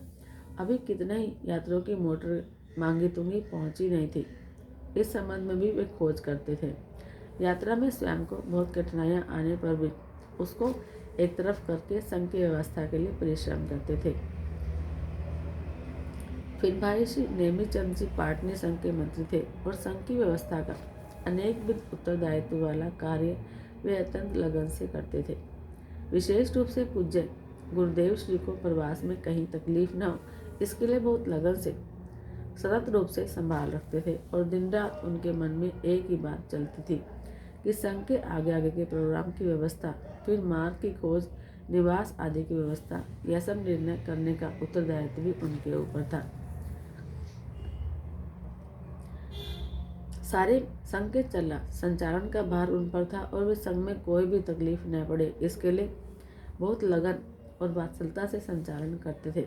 अभी कितने ही यात्रियों की मोटर मांगी तुंगी पहुंची नहीं थी। इस संबंध में भी वे खोज करते थे। यात्रा में स्वयं को बहुत कठिनाइयां आने पर भी उसको एक तरफ करके संघ की व्यवस्था के लिए परिश्रम करते थे। फिर भाई श्री नेमीचंद जी पाटनी संघ के मंत्री थे और संघ की व्यवस्था का अनेक विध उत्तरदायित्व वाला कार्य वे अत्यंत लगन से करते थे। विशेष रूप से पूज्य गुरुदेव श्री को प्रवास में कहीं तकलीफ न हो, इसके लिए बहुत लगन से सतत रूप से संभाल रखते थे और दिन रात उनके मन में एक ही बात चलती थी कि संघ के आगे आगे के प्रोग्राम की व्यवस्था, फिर मार्ग की खोज, निवास आदि की व्यवस्था, यह सब निर्णय करने का उत्तरदायित्व भी उनके ऊपर था। सारे संघ के चला संचालन का भार उन पर था और वे संघ में कोई भी तकलीफ न पड़े, इसके लिए बहुत लगन और वात्सलता से संचालन करते थे।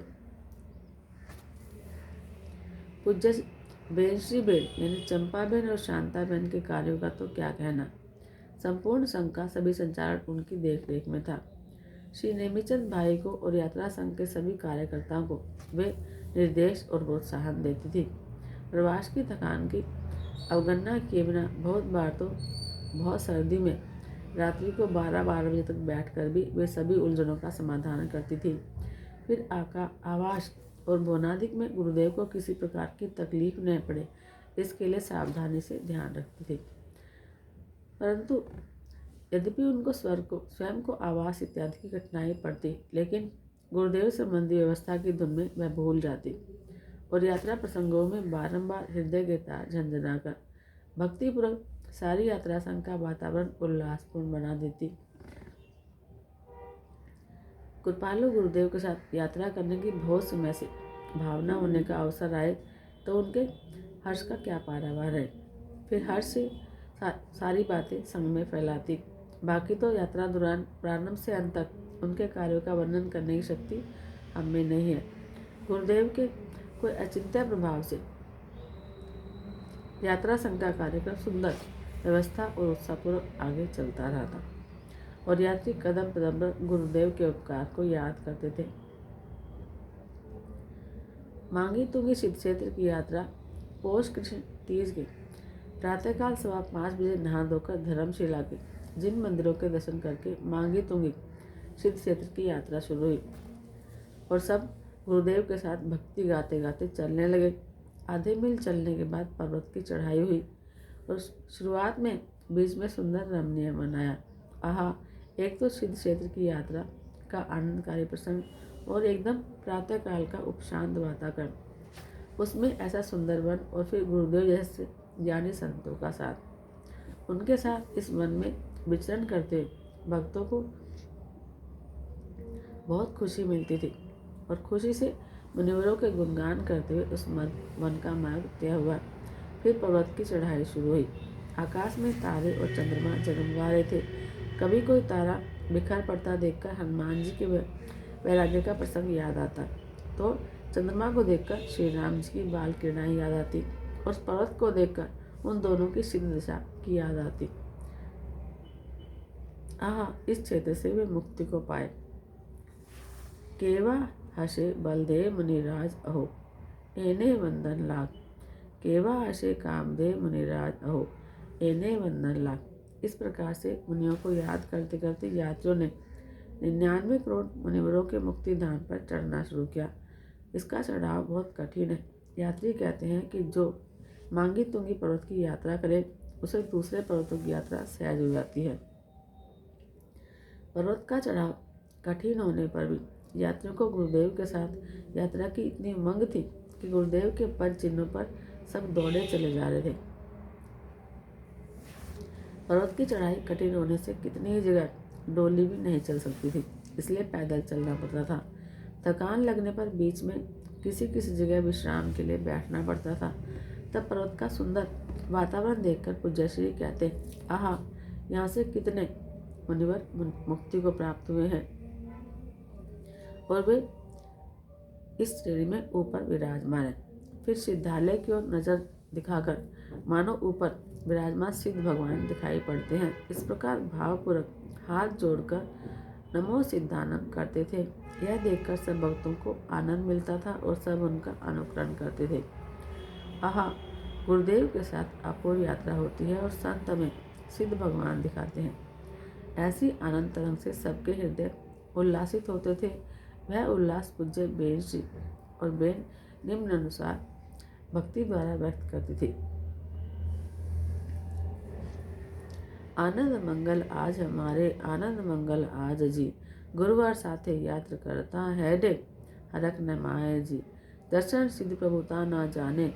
पूज्य बेनश्री बेन यानी चंपाबेन और शांताबेन के कार्यों का तो क्या कहना। संपूर्ण संघ का सभी संचालन उनकी देखरेख में था। श्री नेमीचंद भाई को और यात्रा संघ के सभी कार्यकर्ताओं को वे निर्देश और प्रोत्साहन देती थी। प्रवास की थकान की अवगणना किए बिना बहुत बार तो बहुत सर्दी में रात्रि को 12-12 बजे तक बैठकर भी वे सभी उलझनों का समाधान करती थी। फिर आवास और भोनादिक में गुरुदेव को किसी प्रकार की तकलीफ न पड़े, इसके लिए सावधानी से ध्यान रखती थी। परंतु यद्यपि उनको स्वयं को आवास इत्यादि की कठिनाई पड़ती, लेकिन गुरुदेव संबंधी व्यवस्था की धुन में वह भूल जाती और यात्रा प्रसंगों में बारंबार हृदय के तार झंझनाकर भक्तिपूर्वक सारी यात्रा संघ का वातावरण उल्लासपूर्ण बना देती। कृपालु गुरुदेव के साथ यात्रा करने की बहुत समय से भावना होने का अवसर आए तो उनके हर्ष का क्या पारावार है। फिर हर्ष से सारी बातें संघ में फैलाती। बाकी तो यात्रा दौरान प्रारंभ से अंत तक उनके कार्यों का वर्णन करने की शक्ति हम में नहीं है। गुरुदेव के कोई अचिंत्य प्रभाव से यात्रा संघ का कार्यक्रम सुंदर व्यवस्था और उत्साहपूर्वक आगे चलता रहा था और यात्री कदम कदम पर गुरुदेव के उपकार को याद करते थे। मांगी तुंगी सिद्ध क्षेत्र की यात्रा पौष कृष्ण तीज की प्रातःकाल 5:15 बजे नहा धोकर धर्मशिला के जिन मंदिरों के दर्शन करके मांगी तुंगी सिद्ध क्षेत्र की यात्रा शुरू हुई और सब गुरुदेव के साथ भक्ति गाते गाते चलने लगे। आधे मील चलने के बाद पर्वत की चढ़ाई हुई और शुरुआत में बीच में सुंदर रमणीय बनाया। आहा, एक तो सिद्ध क्षेत्र की यात्रा का आनंदकारी प्रसंग और एकदम प्रातःकाल का उपशांत वातावरण, उसमें ऐसा सुंदर वन और फिर गुरुदेव जैसे ज्ञानी संतों का साथ। उनके साथ इस वन में विचरण करते हुए भक्तों को बहुत खुशी मिलती थी और खुशी से मुनिवरों के गुणगान करते हुए उस वन का मार्ग तय हुआ। फिर पर्वत की चढ़ाई शुरू हुई। आकाश में तारे और चंद्रमा जगमगा रहे थे। कभी कोई तारा बिखर पड़ता देखकर हनुमान जी के वैराग्य का प्रसंग याद आता तो चंद्रमा को देखकर श्री राम जी की बाल किरणाएं याद आती और उस पर्वत को देखकर उन दोनों की सिद्ध दिशा की याद आती। आहा, इस क्षेत्र से वे मुक्ति को पाए। केवा हसे बलदेव मुनिराज अहो एने वंदन लाख, केवा हसे कामदेव मुनिराज अहो एने वंदन लाख। इस प्रकार से मुनियों को याद करते करते यात्रियों ने 99 करोड़ मुनिवरों के मुक्ति धाम पर चढ़ना शुरू किया। इसका चढ़ाव बहुत कठिन है। यात्री कहते हैं कि जो मांगी तुंगी पर्वत की यात्रा करे उसे दूसरे पर्वतों की यात्रा सहज हो जाती है। पर्वत का चढ़ाव कठिन होने पर भी यात्रियों को गुरुदेव के साथ यात्रा की इतनी उमंग थी कि गुरुदेव के पद चिन्हों पर सब दौड़े चले जा रहे थे। पर्वत की चढ़ाई कठिन होने से कितनी ही जगह डोली भी नहीं चल सकती थी, इसलिए पैदल चलना पड़ता था। थकान लगने पर बीच में किसी किसी जगह विश्राम के लिए बैठना पड़ता था। तब पर्वत का सुंदर वातावरण देखकर पूज्यश्री कहते, आहा, यहाँ से कितने मुनिवर मुक्ति को प्राप्त हुए हैं और वे इस श्रेणी में ऊपर विराजमान है। फिर सिद्धालय की ओर नजर दिखाकर मानो ऊपर विराजमान सिद्ध भगवान दिखाई पड़ते हैं। इस प्रकार भावपूर्वक हाथ जोड़कर नमो सिद्धानम करते थे। यह देखकर सब भक्तों को आनंद मिलता था और सब उनका अनुकरण करते थे। आहा, गुरुदेव के साथ अपूर्व यात्रा होती है और संत में सिद्ध भगवान दिखाते हैं। ऐसी आनंद तरंग से सबके हृदय उल्लासित होते थे। वह उल्लास पूज्य बेन जी और बेन निम्नानुसार भक्ति द्वारा व्यक्त करती थी। आनंद मंगल आज हमारे, आनंद मंगल आज जी, गुरुवार साथे यात्रा करता है डे, हरक न माए जी, दर्शन सिद्ध प्रभुता ना जाने,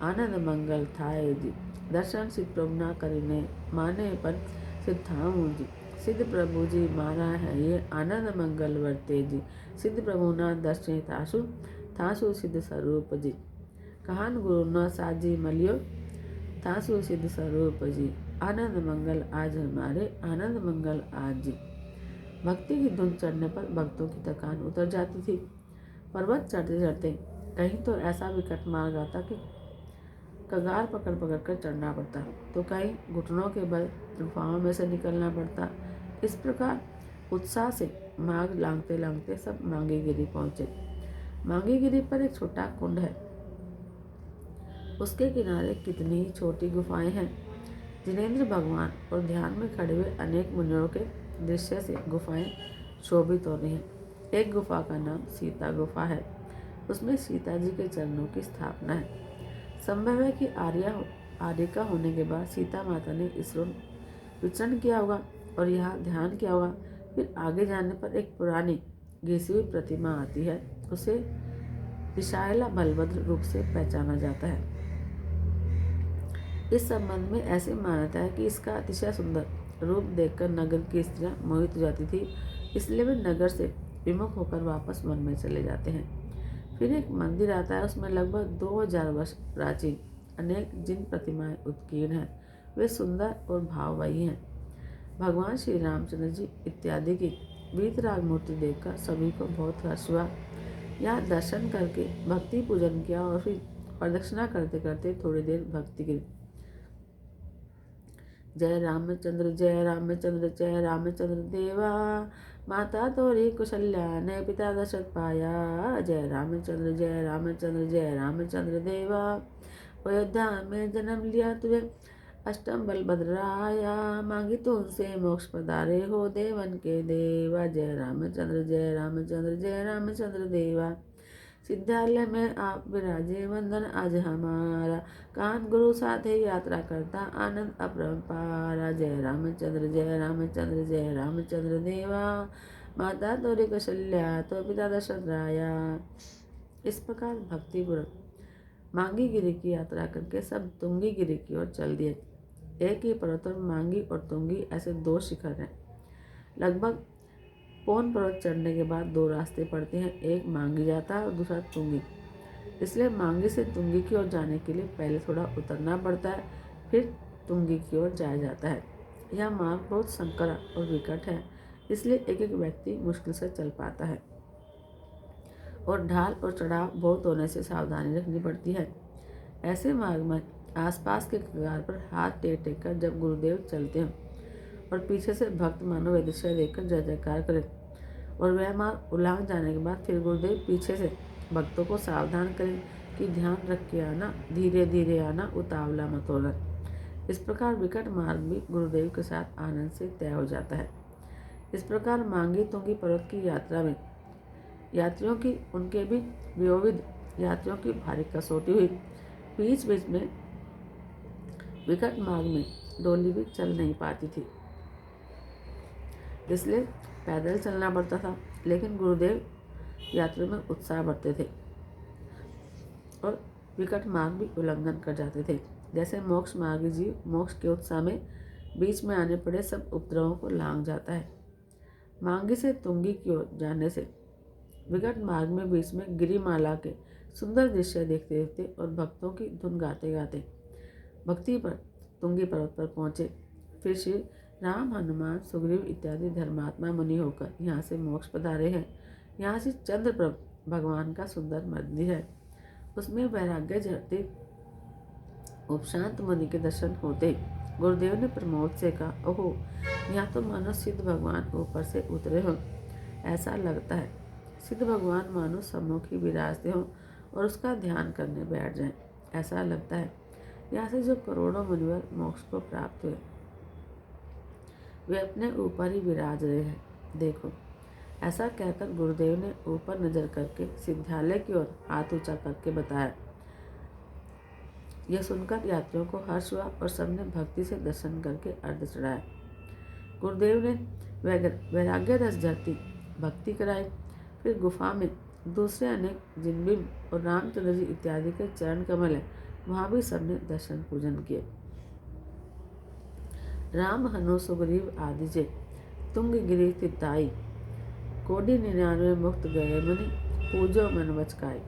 आनंद मंगल थाए जी, दर्शन सिद्ध प्रभु ना करीने, माने पर सिद्ध थाऊं जी, सिद्ध प्रभु जी मारा है ये, आनंद मंगल वर्ते जी, सिद्ध प्रभु ना दर्शे थासु, थासु सिद्ध स्वरूप जी, कहान गुरु न साजी मलियो, थासु सिद्ध स्वरूप जी, आनंद मंगल आज हमारे, आनंद मंगल आज जी। भक्ति की धुन चढ़ने पर भक्तों की थकान उतर जाती थी। पर्वत चढ़ते चढ़ते कहीं तो ऐसा विकट मार्ग आता कि कगार पकड़ पकड़ कर चढ़ना पड़ता, तो कहीं घुटनों के बल गुफाओं में से निकलना पड़ता। इस प्रकार उत्साह से मार्ग लांघते लांघते सब मांगी गिरी पहुंचे। मांगी गिरी पर एक छोटा कुंड है। उसके किनारे कितनी ही छोटी गुफाएं हैं। जिनेंद्र भगवान और ध्यान में खड़े हुए अनेक मुनियों के दृश्य से गुफाएं शोभित हो रही हैं। एक गुफा का नाम सीता गुफा है। उसमें सीता जी के चरणों की स्थापना है। संभव है कि आर्यिका होने के बाद सीता माता ने इस ओर विचरण किया होगा और यहाँ ध्यान किया होगा। फिर आगे जाने पर एक पुरानी घिसी हुई प्रतिमा आती है। उसे विशाला बलभद्र रूप से पहचाना जाता है। इस संबंध में ऐसी मान्यता है कि इसका अतिशय सुंदर रूप देखकर नगर की स्त्रियां मोहित हो जाती थी, इसलिए वे नगर से विमुख होकर वापस वन में चले जाते हैं। फिर एक मंदिर आता है। उसमें लगभग 2000 वर्ष प्राचीन अनेक जिन प्रतिमाएं उत्कीर्ण हैं, वे सुंदर और भाववाही हैं। भगवान श्री रामचंद्र जी इत्यादि की वीतराग मूर्ति देखकर सभी को बहुत हर्ष हुआ। यहाँ दर्शन करके भक्ति पूजन किया और फिर प्रदक्षिणा करते करते थोड़ी देर भक्ति की। जय रामचंद्र जय रामचंद्र जय रामचंद्र देवा, माता तोरी कुशल्या ने पिता दशरथ पाया। जय रामचंद्र जय रामचंद्र जय रामचंद्र देवा, अयोध्या में जन्म लिया तुझे अष्टम बलभद्र आया, मांगी तुमसे मोक्ष पधारे हो देवन के देवा। जय रामचंद्र जय रामचंद्र जय रामचंद्र देवा, सिद्धालय में आप विराजे वंदन आज हमारा, कान गुरु साथे यात्रा करता आनंद अपरंपारा। जय रामचंद्र जय रामचंद्र जय रामचंद्र देवा, माता तोरी कौशल्या तो पिता दशरथ राया। इस प्रकार भक्तिपूर्वक मांगी गिरी की यात्रा करके सब तुंगी गिरी की ओर चल दिए। एक ही पर्वत पर मांगी और तुंगी ऐसे 2 शिखर हैं। लगभग पौन पर्वत चढ़ने के बाद 2 रास्ते पड़ते हैं, एक मांगी जाता है और दूसरा तुंगी। इसलिए मांगी से तुंगी की ओर जाने के लिए पहले थोड़ा उतरना पड़ता है, फिर तुंगी की ओर जाया जाता है। यह मार्ग बहुत संकरा और विकट है, इसलिए एक एक व्यक्ति मुश्किल से चल पाता है और ढाल और चढ़ाव बहुत होने से सावधानी रखनी पड़ती है। ऐसे मार्ग में आसपास के कगार पर हाथ टेक टेक कर जब गुरुदेव चलते हैं और पीछे से भक्त मानो वे दृश्य देखकर जय जयकार करें और वह मार्ग उलांघ जाने के बाद फिर गुरुदेव पीछे से भक्तों को सावधान करें कि ध्यान रख के आना, धीरे धीरे आना, उतावला मत होना। इस प्रकार विकट मार्ग भी गुरुदेव के साथ आनंद से तय हो जाता है। इस प्रकार मांगी तुंगी पर्वत की यात्रा में यात्रियों की उनके भी विविध यात्रियों की भारी कसौटी हुई। बीच बीच में विकट मार्ग में डोली भी चल नहीं पाती थी, इसलिए पैदल चलना पड़ता था। लेकिन गुरुदेव यात्रा में उत्साह बढ़ते थे और विकट मार्ग भी उल्लंघन कर जाते थे। जैसे मोक्ष मार्गी जी मोक्ष के उत्साह में बीच में आने पड़े सब उपद्रवों को लांघ जाता है। मांगी से तुंगी की ओर जाने से विकट मार्ग में बीच में गिरिमाला के सुंदर दृश्य देखते देखते और भक्तों की धुन गाते गाते भक्ति पर तुंगी पर्वत पर पहुँचे। फिर श्री राम, हनुमान, सुग्रीव इत्यादि धर्मात्मा मुनि होकर यहाँ से मोक्ष पधारे हैं। यहाँ से चंद्रप्रभ भगवान का सुंदर मंदिर है। उसमें वैराग्य झरते उपशांत मुनि के दर्शन होते। गुरुदेव ने प्रमोद से कहा, ओहो, यहाँ तो मानो सिद्ध भगवान ऊपर से उतरे हो, ऐसा लगता है। सिद्ध भगवान मानो सम्मुख ही विराजते हों और उसका ध्यान करने बैठ जाएं, ऐसा लगता है। यहाँ से जो करोड़ों मुनिवर मोक्ष को प्राप्त हुए वे अपने ऊपर ही विराज रहे हैं, देखो। ऐसा कहकर गुरुदेव ने ऊपर नजर करके सिद्धालय की ओर हाथ ऊंचा करके बताया। यह सुनकर यात्रियों को हर्ष हुआ और सबने भक्ति से दर्शन करके अर्घ चढ़ाया। गुरुदेव ने वैराग्य रस झरती भक्ति कराई। फिर गुफा में दूसरे अनेक जिनबिंब और रामचंद्र जी इत्यादि के चरण कमल है, वहाँ भी सबने दर्शन पूजन किए। राम, हनु, सुग्रीव आदि जे तुंग गिरी तिताई, कोटि 99 मुक्त गए मुनि, पूजो मन बचकाई।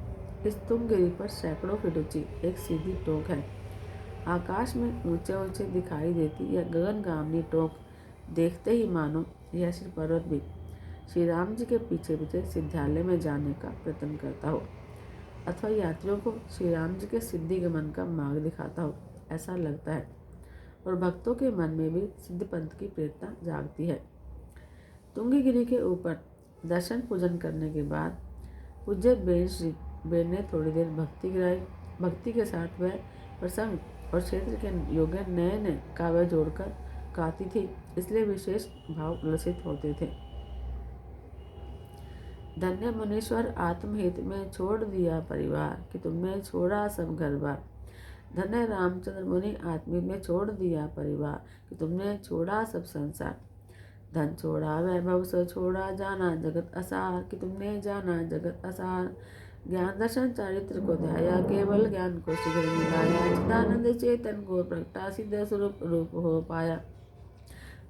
इस तुंग गिरी पर सैकड़ों फीट ऊंची एक सीधी टोक है। आकाश में ऊंचे ऊंचे दिखाई देती यह गगनगामिनी टोक देखते ही मानो यह श्री पर्वत भी श्री राम जी के पीछे पीछे सिद्धालय में जाने का प्रयत्न करता हो, अथवा यात्रियों को श्री राम जी के सिद्धि गमन का मार्ग दिखाता हो, ऐसा लगता है। और भक्तों के मन में भी सिद्ध पंथ की प्रेरणा जागती है। तुंगगिरी के ऊपर दर्शन पूजन करने के बाद पूज्य बेन ने थोड़ी देर भक्ति गिराई। भक्ति के साथ वह प्रसंग और क्षेत्र के योग्य नए नए काव्य जोड़कर गाती थी, इसलिए विशेष भाव उल्लसित होते थे। धन्य मुनीश्वर, आत्महित में छोड़ दिया परिवार, कि तुमने छोड़ा सब घर बार। धन्य रामचंद्र मुनि, आत्महित में छोड़ दिया परिवार, कि तुमने छोड़ा सब संसार। धन छोड़ा वैभव से छोड़ा, जाना जगत असार, कि तुमने जाना जगत असार। ज्ञान दर्शन चारित्र को ध्याया, केवल ज्ञान को शीघ्र मिलाया। चिदानंद चेतन को प्रगटा, सिद्ध स्वरूप रूप हो पाया।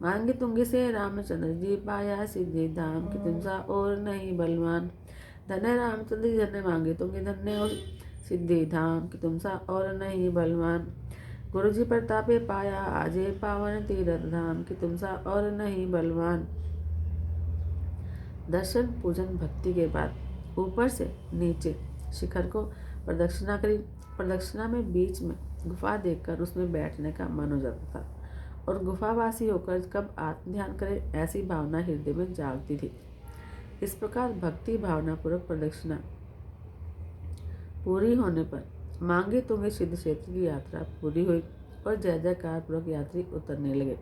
मांगे तुंगी से रामचंद्र जी पाया, सिद्धि धाम की तुमसा और नहीं बलवान। धन्य रामचंद्र जी धन्य मांगे तुंगी, धन्य और सिद्धि धाम की तुमसा और नहीं बलवान। गुरु जी प्रतापे पाया, आजे पावन तीरथ धाम की तुमसा और नहीं बलवान। दर्शन पूजन भक्ति के बाद ऊपर से नीचे शिखर को प्रदक्षिणा करी। प्रदक्षिणा में बीच में गुफा देखकर उसमें बैठने का मन हो जाता था और गुफावासी होकर कब आत्म ध्यान करे, ऐसी भावना हृदय में जागती थी। इस प्रकार भक्ति भावना पूर्वक प्रदक्षिणा पूरी होने पर मांगे तुंगी सिद्ध क्षेत्र की यात्रा पूरी हुई और जय जयकार पूर्वक यात्री उतरने लगे।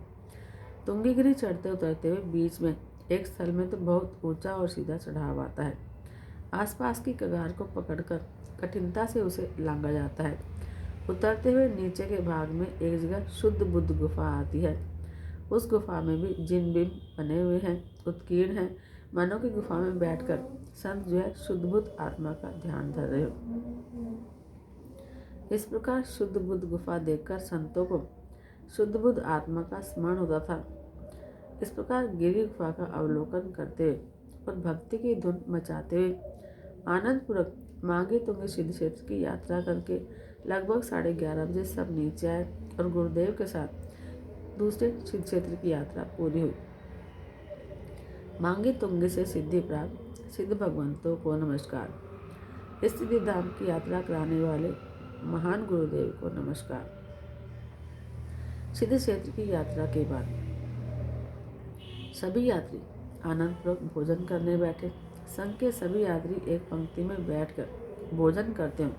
तुंगीगिरी चढ़ते उतरते हुए बीच में एक स्थल में तो बहुत ऊंचा और सीधा चढ़ाव आता है। आसपास की कगार को पकड़कर कठिनता से उसे लांघा जाता है। उतरते हुए नीचे के भाग में एक जगह शुद्ध बुद्ध गुफा आती है। उस गुफा में भी जिन बिंब बने हुए हैं, उत्कीर्ण हैं, मानो की गुफा में बैठकर संत जो है शुद्ध बुद्ध आत्मा का ध्यान धर रहे हो। इस प्रकार शुद्ध बुद्ध गुफा देखकर संतों को शुद्ध बुद्ध आत्मा का स्मरण होता था। इस प्रकार गिरी गुफा का अवलोकन करते हुए और भक्ति की धुन मचाते हुए आनंद पूर्वक मांगे तुंगी सिद्ध क्षेत्र की यात्रा करके लगभग 11:30 बजे सब नीचे आए और गुरुदेव के साथ दूसरे सिद्ध क्षेत्र की यात्रा पूरी हुई। मांगे तुंगी से सिद्धि प्राप्त सिद्ध भगवंतों को नमस्कार। इस सिद्धि धाम की यात्रा कराने वाले महान गुरुदेव को नमस्कार। सिद्ध क्षेत्र की यात्रा के बाद सभी यात्री आनंदपूर्वक भोजन करने बैठे। संघ के सभी यात्री एक पंक्ति में बैठकर भोजन करते हो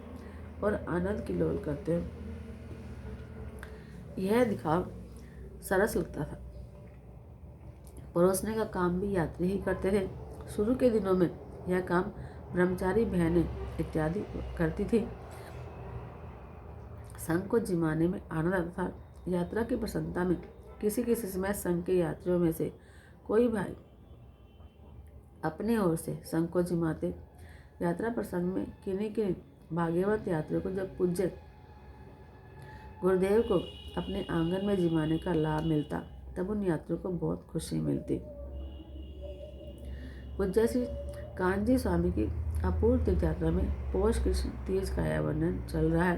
और आनंद की लोल करते हो। यह दिखाव सरस लगता था। परोसने का काम भी यात्री ही करते थे। शुरू के दिनों में यह काम ब्रह्मचारी बहनें इत्यादि करती थी। संघ को जिमाने में आनंद आता था। यात्रा की प्रसन्नता में किसी किसी समय संघ के यात्रियों में से कोई भाई अपने ओर से संघ को जिमाते। यात्रा प्रसंग में किन्हीं किन्हीं भाग्यवत यात्रियों को जब पूज्य गुरुदेव को अपने आंगन में जिमाने का लाभ मिलता तब उन यात्रियों को बहुत खुशी मिलती। पूज्य श्री कांजी स्वामी की अपूर्व तीर्थ यात्रा में पौष कृष्ण तीज का यह वर्णन चल रहा है।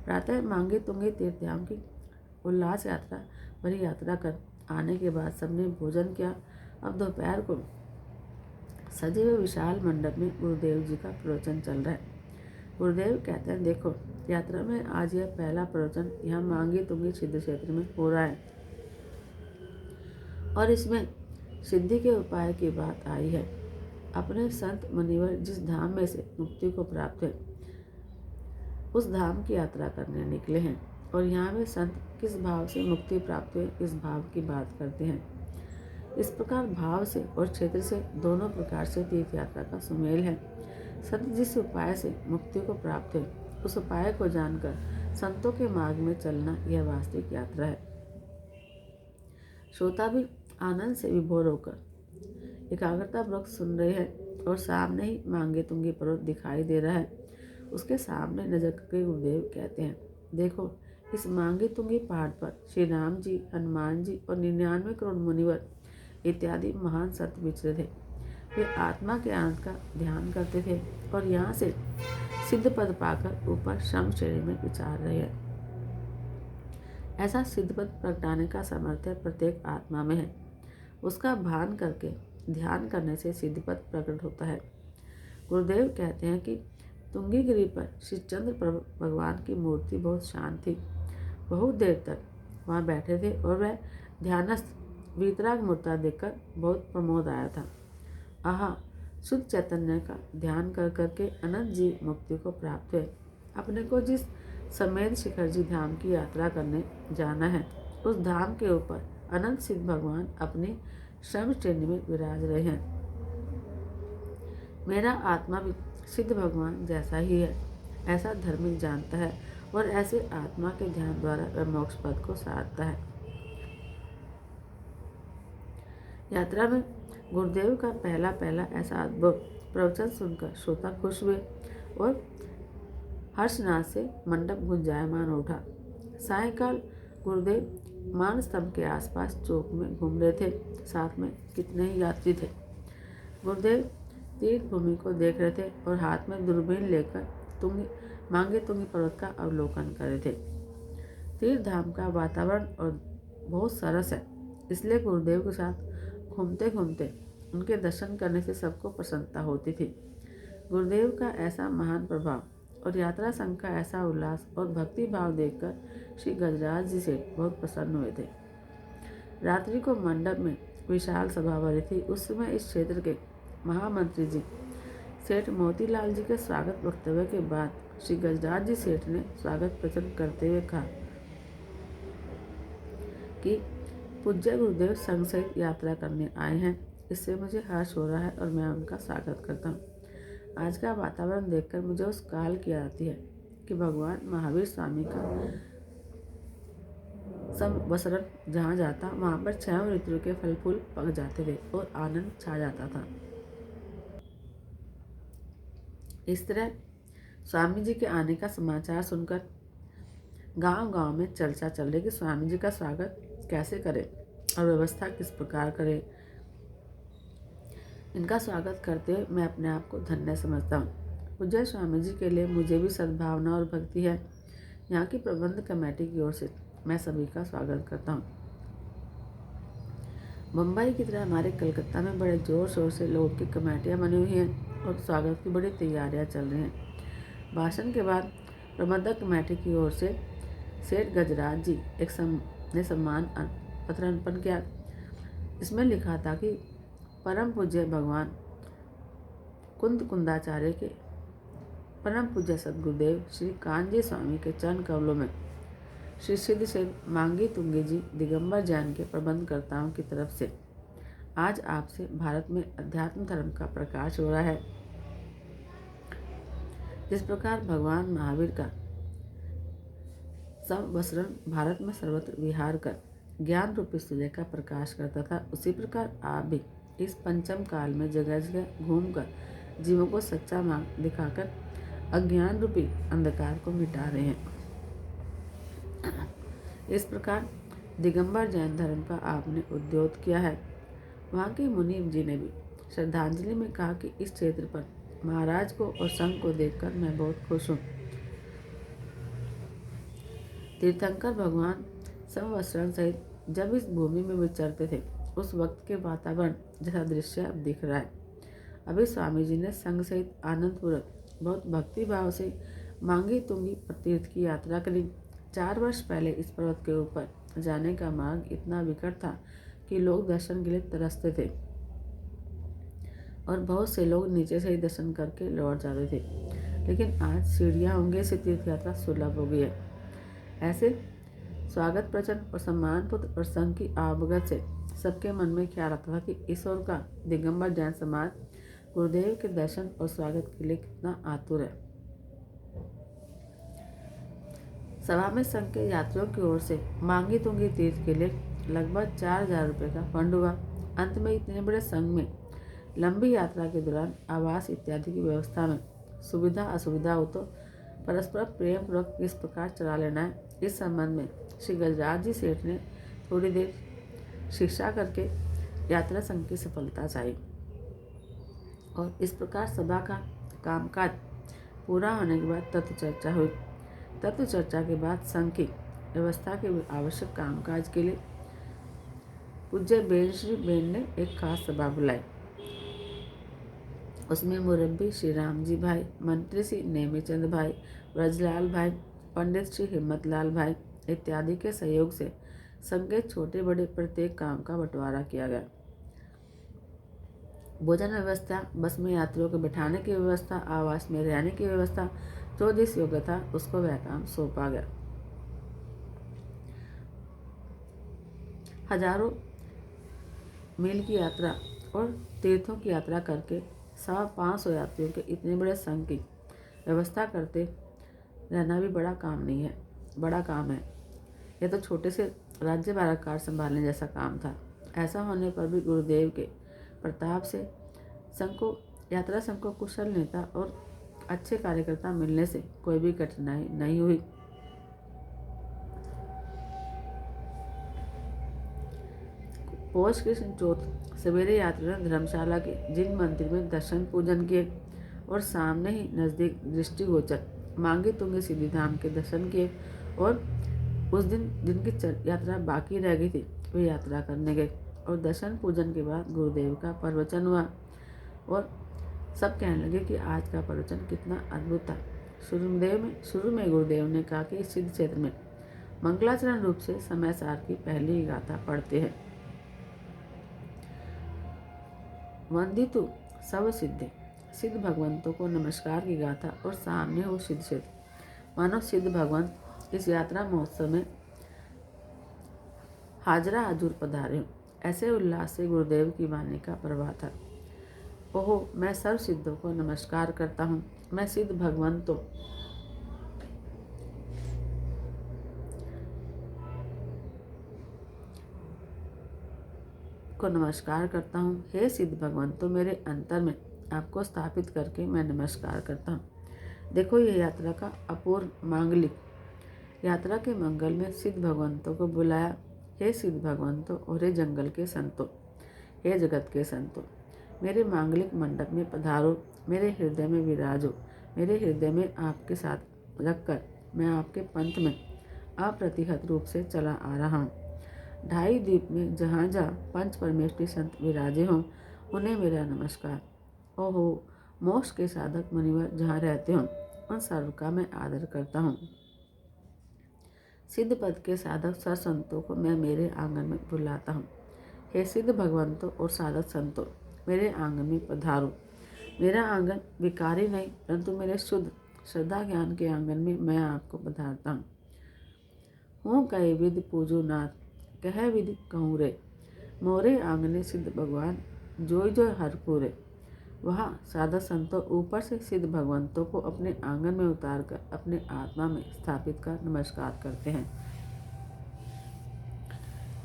प्रातः मांगी तुंगी तीर्थधाम की उल्लास यात्रा भरी यात्रा कर आने के बाद सबने भोजन किया। अब दोपहर को सजे हुए विशाल मंडप में गुरुदेव जी का प्रवचन चल रहा है। गुरुदेव कहते हैं, देखो यात्रा में आज यह पहला प्रवचन यहाँ मांगी तुंगी सिद्ध क्षेत्र में हो रहा है और इसमें सिद्धि के उपाय की बात आई है। अपने संत मुनिवर जिस धाम में से मुक्ति को प्राप्त है उस धाम की यात्रा करने निकले हैं और यहाँ वे संत किस भाव से मुक्ति प्राप्त हुए इस भाव की बात करते हैं। इस प्रकार भाव से और क्षेत्र से दोनों प्रकार से तीर्थ यात्रा का सुमेल है। संत जिस उपाय से मुक्ति को प्राप्त हुए उस उपाय को जानकर संतों के मार्ग में चलना यह वास्तविक यात्रा है। श्रोता भी आनंद से विभोर होकर एकाग्रतापूर्वक सुन रहे हैं और सामने ही मांगे तुंगी पर्वत दिखाई दे रहा है। उसके सामने नजर करके गुरुदेव कहते हैं, देखो इस मांगी तुंगी पहाड़ पर श्री राम जी, हनुमान जी और 99 करोड़ मुनिवर इत्यादि महान संत विचरे थे। वे आत्मा के आनंद का ध्यान करते थे और यहाँ से सिद्ध पद पाकर ऊपर श्रम श्रेणी में विचार रहे हैं। ऐसा सिद्ध पद प्रगटाने का सामर्थ्य प्रत्येक आत्मा में है। उसका भान करके ध्यान करने से सिद्ध पद प्रकट होता है। गुरुदेव कहते हैं कि तुंगीगिरी पर श्री चंद्र प्रभु भगवान की मूर्ति बहुत शांत थी। बहुत देर तक वहाँ बैठे थे और वह ध्यानस्थ वीतराग मूर्ता देखकर बहुत प्रमोद आया था। आहा, शुद्ध चैतन्य का ध्यान कर करके अनंत जी मुक्ति को प्राप्त हुए। अपने को जिस समेत शिखर जी धाम की यात्रा करने जाना है उस धाम के ऊपर अनंत सिद्ध भगवान अपनी श्रम श्रेणी में विराज रहे हैं। मेरा आत्मा भी सिद्ध भगवान जैसा ही है ऐसा धर्मी जानता है और ऐसे आत्मा के ध्यान द्वारा वह मोक्ष पद को साधता है। यात्रा में गुरुदेव का पहला ऐसा अद्भुत प्रवचन सुनकर श्रोता खुश हुए और हर्षनाद से मंडप गुंजायमान उठा। सायंकाल गुरुदेव मान स्तंभ के आसपास चौक में घूम रहे थे। साथ में कितने ही यात्री थे। गुरुदेव तीर्थ भूमि को देख रहे थे और हाथ में दूरबीन लेकर मांगे तुंगी पर्वत का अवलोकन कर रहे थे। तीर्थ धाम का वातावरण और बहुत सरस है, इसलिए गुरुदेव के साथ घूमते घूमते उनके दर्शन करने से सबको प्रसन्नता होती थी। गुरुदेव का ऐसा महान प्रभाव और यात्रा संघ का ऐसा उल्लास और भक्ति भाव देखकर श्री गजराज जी से बहुत प्रसन्न हुए थे। रात्रि को मंडप में विशाल सभा भरी थी। उस समय इस क्षेत्र के महामंत्री जी सेठ मोतीलाल जी के स्वागत वक्तव्य के बाद श्री गजराज जी सेठ ने स्वागत प्रकट करते हुए कहा कि पूज्य गुरुदेव संघ सहित यात्रा करने आए हैं। इससे मुझे हर्ष हो रहा है और मैं उनका स्वागत करता हूँ। आज का वातावरण देखकर मुझे उस काल की याद आती है कि भगवान महावीर स्वामी का संवत्सरण जहाँ जाता वहाँ पर 6 ऋतु के फल फूल पक जाते थे और आनंद छा जाता था। इस तरह स्वामी जी के आने का समाचार सुनकर गांव-गांव में चर्चा चल रही कि स्वामी जी का स्वागत कैसे करें और व्यवस्था किस प्रकार करें। इनका स्वागत करते हुए मैं अपने आप को धन्य समझता हूँ। पूज्य स्वामी जी के लिए मुझे भी सद्भावना और भक्ति है। यहाँ की प्रबंध कमेटी की ओर से मैं सभी का स्वागत करता हूँ। मुंबई की तरह हमारे कलकत्ता में बड़े जोर शोर से लोगों की कमेटियाँ बनी हुई हैं और स्वागत की बड़ी तैयारियाँ चल रही हैं। भाषण के बाद प्रबंधक कमेटी की ओर से सेठ गजराज जी ने सम्मान पत्र अर्पण किया। इसमें लिखा था कि परम पूज्य भगवान कुंदाचार्य के परम पूज्य सद्गुरुदेव श्री कांजी स्वामी के चरण कमलों में श्री सिद्ध से मांगी तुंगी जी दिगंबर जैन के प्रबंधकर्ताओं की तरफ से आज आपसे भारत में अध्यात्म धर्म का प्रकाश हो रहा है। जिस प्रकार भगवान महावीर का संवत्सरण भारत में सर्वत्र विहार कर ज्ञान रूपी सूर्य का प्रकाश करता था, उसी प्रकार आप भी इस पंचम काल में जगह जगह घूमकर जीवों को सच्चा मार्ग दिखाकर अज्ञान रूपी अंधकार को मिटा रहे हैं। इस प्रकार दिगंबर जैन धर्म का आपने उद्योग किया है। वहाँ के मुनीम जी ने भी श्रद्धांजलि में कहा कि इस क्षेत्र पर महाराज को और संघ को देखकर मैं बहुत खुश हूँ। तीर्थंकर भगवान संवत्सरण सहित जब इस भूमि में विचरते थे, उस वक्त के वातावरण जैसा दृश्य अब दिख रहा है। अभी स्वामी जी ने संघ सहित आनंदपूर्वक बहुत भक्ति भाव से मांगी तुंगी तीर्थ की यात्रा करी। 4 वर्ष पहले इस पर्वत के ऊपर जाने का मार्ग इतना विकट था कि लोग दर्शन के लिए तरसते थे और बहुत से लोग नीचे से ही दर्शन करके लौट जाते थे। लेकिन आज सीढ़ियाँ होंगे से तीर्थ यात्रा सुलभ हो गई है। ऐसे स्वागत प्रवचन और सम्मानपूर्ण प्रसंग की आवगत से सबके मन में ख्याल आता था कि ईश्वर का दिगंबर जैन समाज गुरुदेव के दर्शन और स्वागत के लिए कितना आतुर है। सभा में संघ के यात्रियों की ओर से मांगी तुंगी तीर्थ के लिए लगभग 4,000 रुपये का फंड हुआ। अंत में इतने बड़े संघ में लंबी यात्रा के दौरान आवास इत्यादि की व्यवस्था में सुविधा असुविधा हो तो परस्पर प्रेम पूर्वक किस प्रकार चला लेना है, इस संबंध में श्री गजराज जी सेठ ने थोड़ी देर शिक्षा करके यात्रा संघ की सफलता चाहिए। और इस प्रकार सभा का कामकाज पूरा होने के बाद तत्व चर्चा हुई। तत्व चर्चा के बाद संघ की व्यवस्था के आवश्यक कामकाज के लिए पूज्य बेन श्री बेन ने एक खास सभा बुलाई। उसमें मुरब्बी श्री रामजी भाई, मंत्री श्री नेमीचंद भाई, ब्रजलाल भाई, पंडित श्री हिम्मतलाल भाई इत्यादि के सहयोग से संघ के छोटे बड़े प्रत्येक काम का बंटवारा किया गया। भोजन व्यवस्था, बस में यात्रियों को बैठाने की व्यवस्था, आवास में रहने की व्यवस्था, जो जिस योग्य था उसको वह काम सौंपा गया। हजारों मील की यात्रा और तीर्थों की यात्रा करके 550 यात्रियों के इतने बड़े संघ की व्यवस्था करते रहना भी बड़ा काम है। यह तो छोटे से राज्य भारकार संभालने जैसा काम था। ऐसा होने पर भी गुरुदेव के प्रताप से यात्रा संघ को कुशल नेता और अच्छे कार्यकर्ता मिलने से कोई भी कठिनाई नहीं हुई। पौष कृष्ण चौथ सवेरे यात्रियों ने धर्मशाला के जिन मंदिर में दर्शन पूजन किए और सामने ही नजदीक दृष्टिगोचर मांगी तुंगी सिद्धि धाम के दर्शन किए और उस दिन जिनकी यात्रा बाकी रह गई थी वे यात्रा करने गए। और दर्शन पूजन के बाद गुरुदेव का प्रवचन हुआ और सब कहने लगे कि आज का प्रवचन कितना अद्भुत था। शुरू में गुरुदेव ने कहा कि इस सिद्ध क्षेत्र में मंगलाचरण रूप से समय सार की पहली गाथा पढ़ते हैं। वंदितु सब सिद्धे, सिद्ध भगवंतों को नमस्कार की गाथा और सामने हो सिद्ध क्षेत्र। मानो सिद्ध भगवंत इस यात्रा महोत्सव में हाजरा हजूर पधारे हो, ऐसे उल्लास से गुरुदेव की वाणी का प्रवाह था। ओहो, मैं सर्व सिद्धों को नमस्कार करता हूँ, मैं सिद्ध भगवंतों को नमस्कार करता हूँ। हे सिद्ध भगवंतों, मेरे अंतर में आपको स्थापित करके मैं नमस्कार करता हूँ। देखो, ये यात्रा का अपूर्व मांगलिक यात्रा के मंगल में सिद्ध भगवंतों को बुलाया। हे सिद्ध भगवंतों और हे जंगल के संतों, हे जगत के संतों, मेरे मांगलिक मंडप में पधारो, मेरे हृदय में विराजो। मेरे हृदय में आपके साथ रखकर मैं आपके पंथ में अप्रतिहत रूप से चला आ रहा हूँ। 2.5 द्वीप में जहाँ जहाँ पंच परमेष्ठी संत विराजे हों, उन्हें मेरा नमस्कार। ओहो, मोक्ष के साधक मुनिवर जहाँ रहते हों, उन सर्व का मैं आदर करता हूँ। सिद्ध पद के साधक संतों को मैं मेरे आंगन में बुलाता हूँ। हे सिद्ध भगवंतों और साधक संतों, मेरे आंगन में पधारो। मेरा आंगन विकारी नहीं, परंतु मेरे शुद्ध श्रद्धा ज्ञान के आंगन में मैं आपको पधारता हूँ। हूँ कहे विधि पूजो नाथ, कह विधि कहूँ रे। मोरे आंगने सिद्ध भगवान, जोय जोय हर पूरे। वहाँ साधक संतों ऊपर से सिद्ध भगवंतों को अपने आंगन में उतार कर अपने आत्मा में स्थापित कर नमस्कार करते हैं।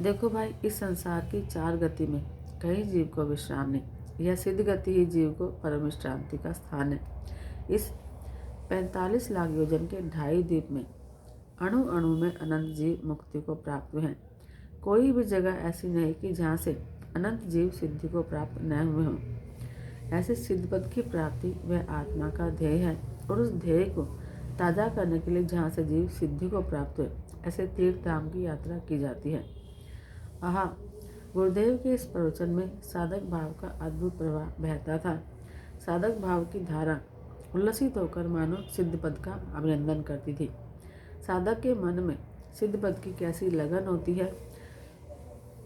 देखो भाई, इस संसार की 4 गति में कहीं जीव को विश्राम नहीं। यह सिद्ध गति ही जीव को परम विश्रांति का स्थान है। इस 45 लाख योजन के 2.5 द्वीप में अणु अणु में अनंत जीव मुक्ति को प्राप्त हुए हैं। कोई भी जगह ऐसी नहीं कि जहाँ से अनंत जीव सिद्धि को प्राप्त न हुए हों। ऐसे सिद्धपद की प्राप्ति वह आत्मा का ध्येय है, और उस ध्येय को ताज़ा करने के लिए जहाँ से जीव सिद्धि को प्राप्त हुए, ऐसे तीर्थ धाम की यात्रा की जाती है। आहा, गुरुदेव के इस प्रवचन में साधक भाव का अद्भुत प्रवाह बहता था। साधक भाव की धारा उल्लसित होकर मानो सिद्धपद का अभिनंदन करती थी। साधक के मन में सिद्धपद की कैसी लगन होती है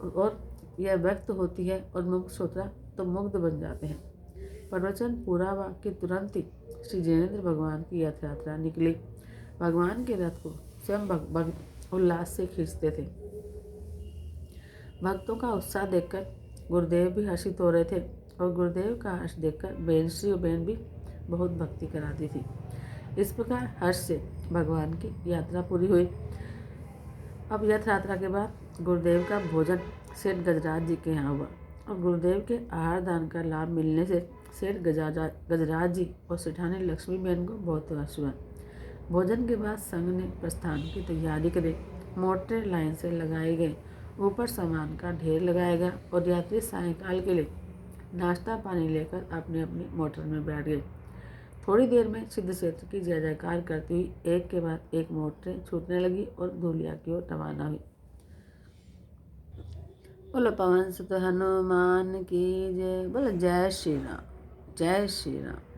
और यह व्यक्त होती है, और मुक्त श्रोता तो मुग्ध बन जाते हैं। प्रवचन पूरा हुआ कि तुरंत ही श्री जैनेन्द्र भगवान की रथ यात्रा निकली। भगवान के रथ को स्वयं भक्त उल्लास से खींचते थे। भक्तों का उत्साह देखकर गुरुदेव भी हर्षित हो रहे थे, और गुरुदेव का हर्ष देखकर बेनश्री और बहन भी बहुत भक्ति कराती थी। इस प्रकार हर्ष से भगवान की यात्रा पूरी हुई। अब रथ यात्रा के बाद गुरुदेव का भोजन सेठ गजराज जी के यहाँ हुआ, और गुरुदेव के आहार दान का लाभ मिलने से सेठ गजराज जी और सेठानी लक्ष्मी बहन को बहुत हर्ष हुआ। भोजन के बाद संघ ने प्रस्थान की तैयारी करी। मोटरें लाइन से लगाई गई, ऊपर सामान का ढेर लगाया गया, और यात्री सायंकाल के लिए नाश्ता पानी लेकर अपनी अपनी मोटर में बैठ गए। थोड़ी देर में सिद्ध क्षेत्र की जय जयकार करती हुई एक के बाद एक मोटरें छूटने लगी और धूलिया की ओर रवाना हुई। बोलो पवन सुत हनुमान की जय। बोलो जय श्री राम, जय श्री राम।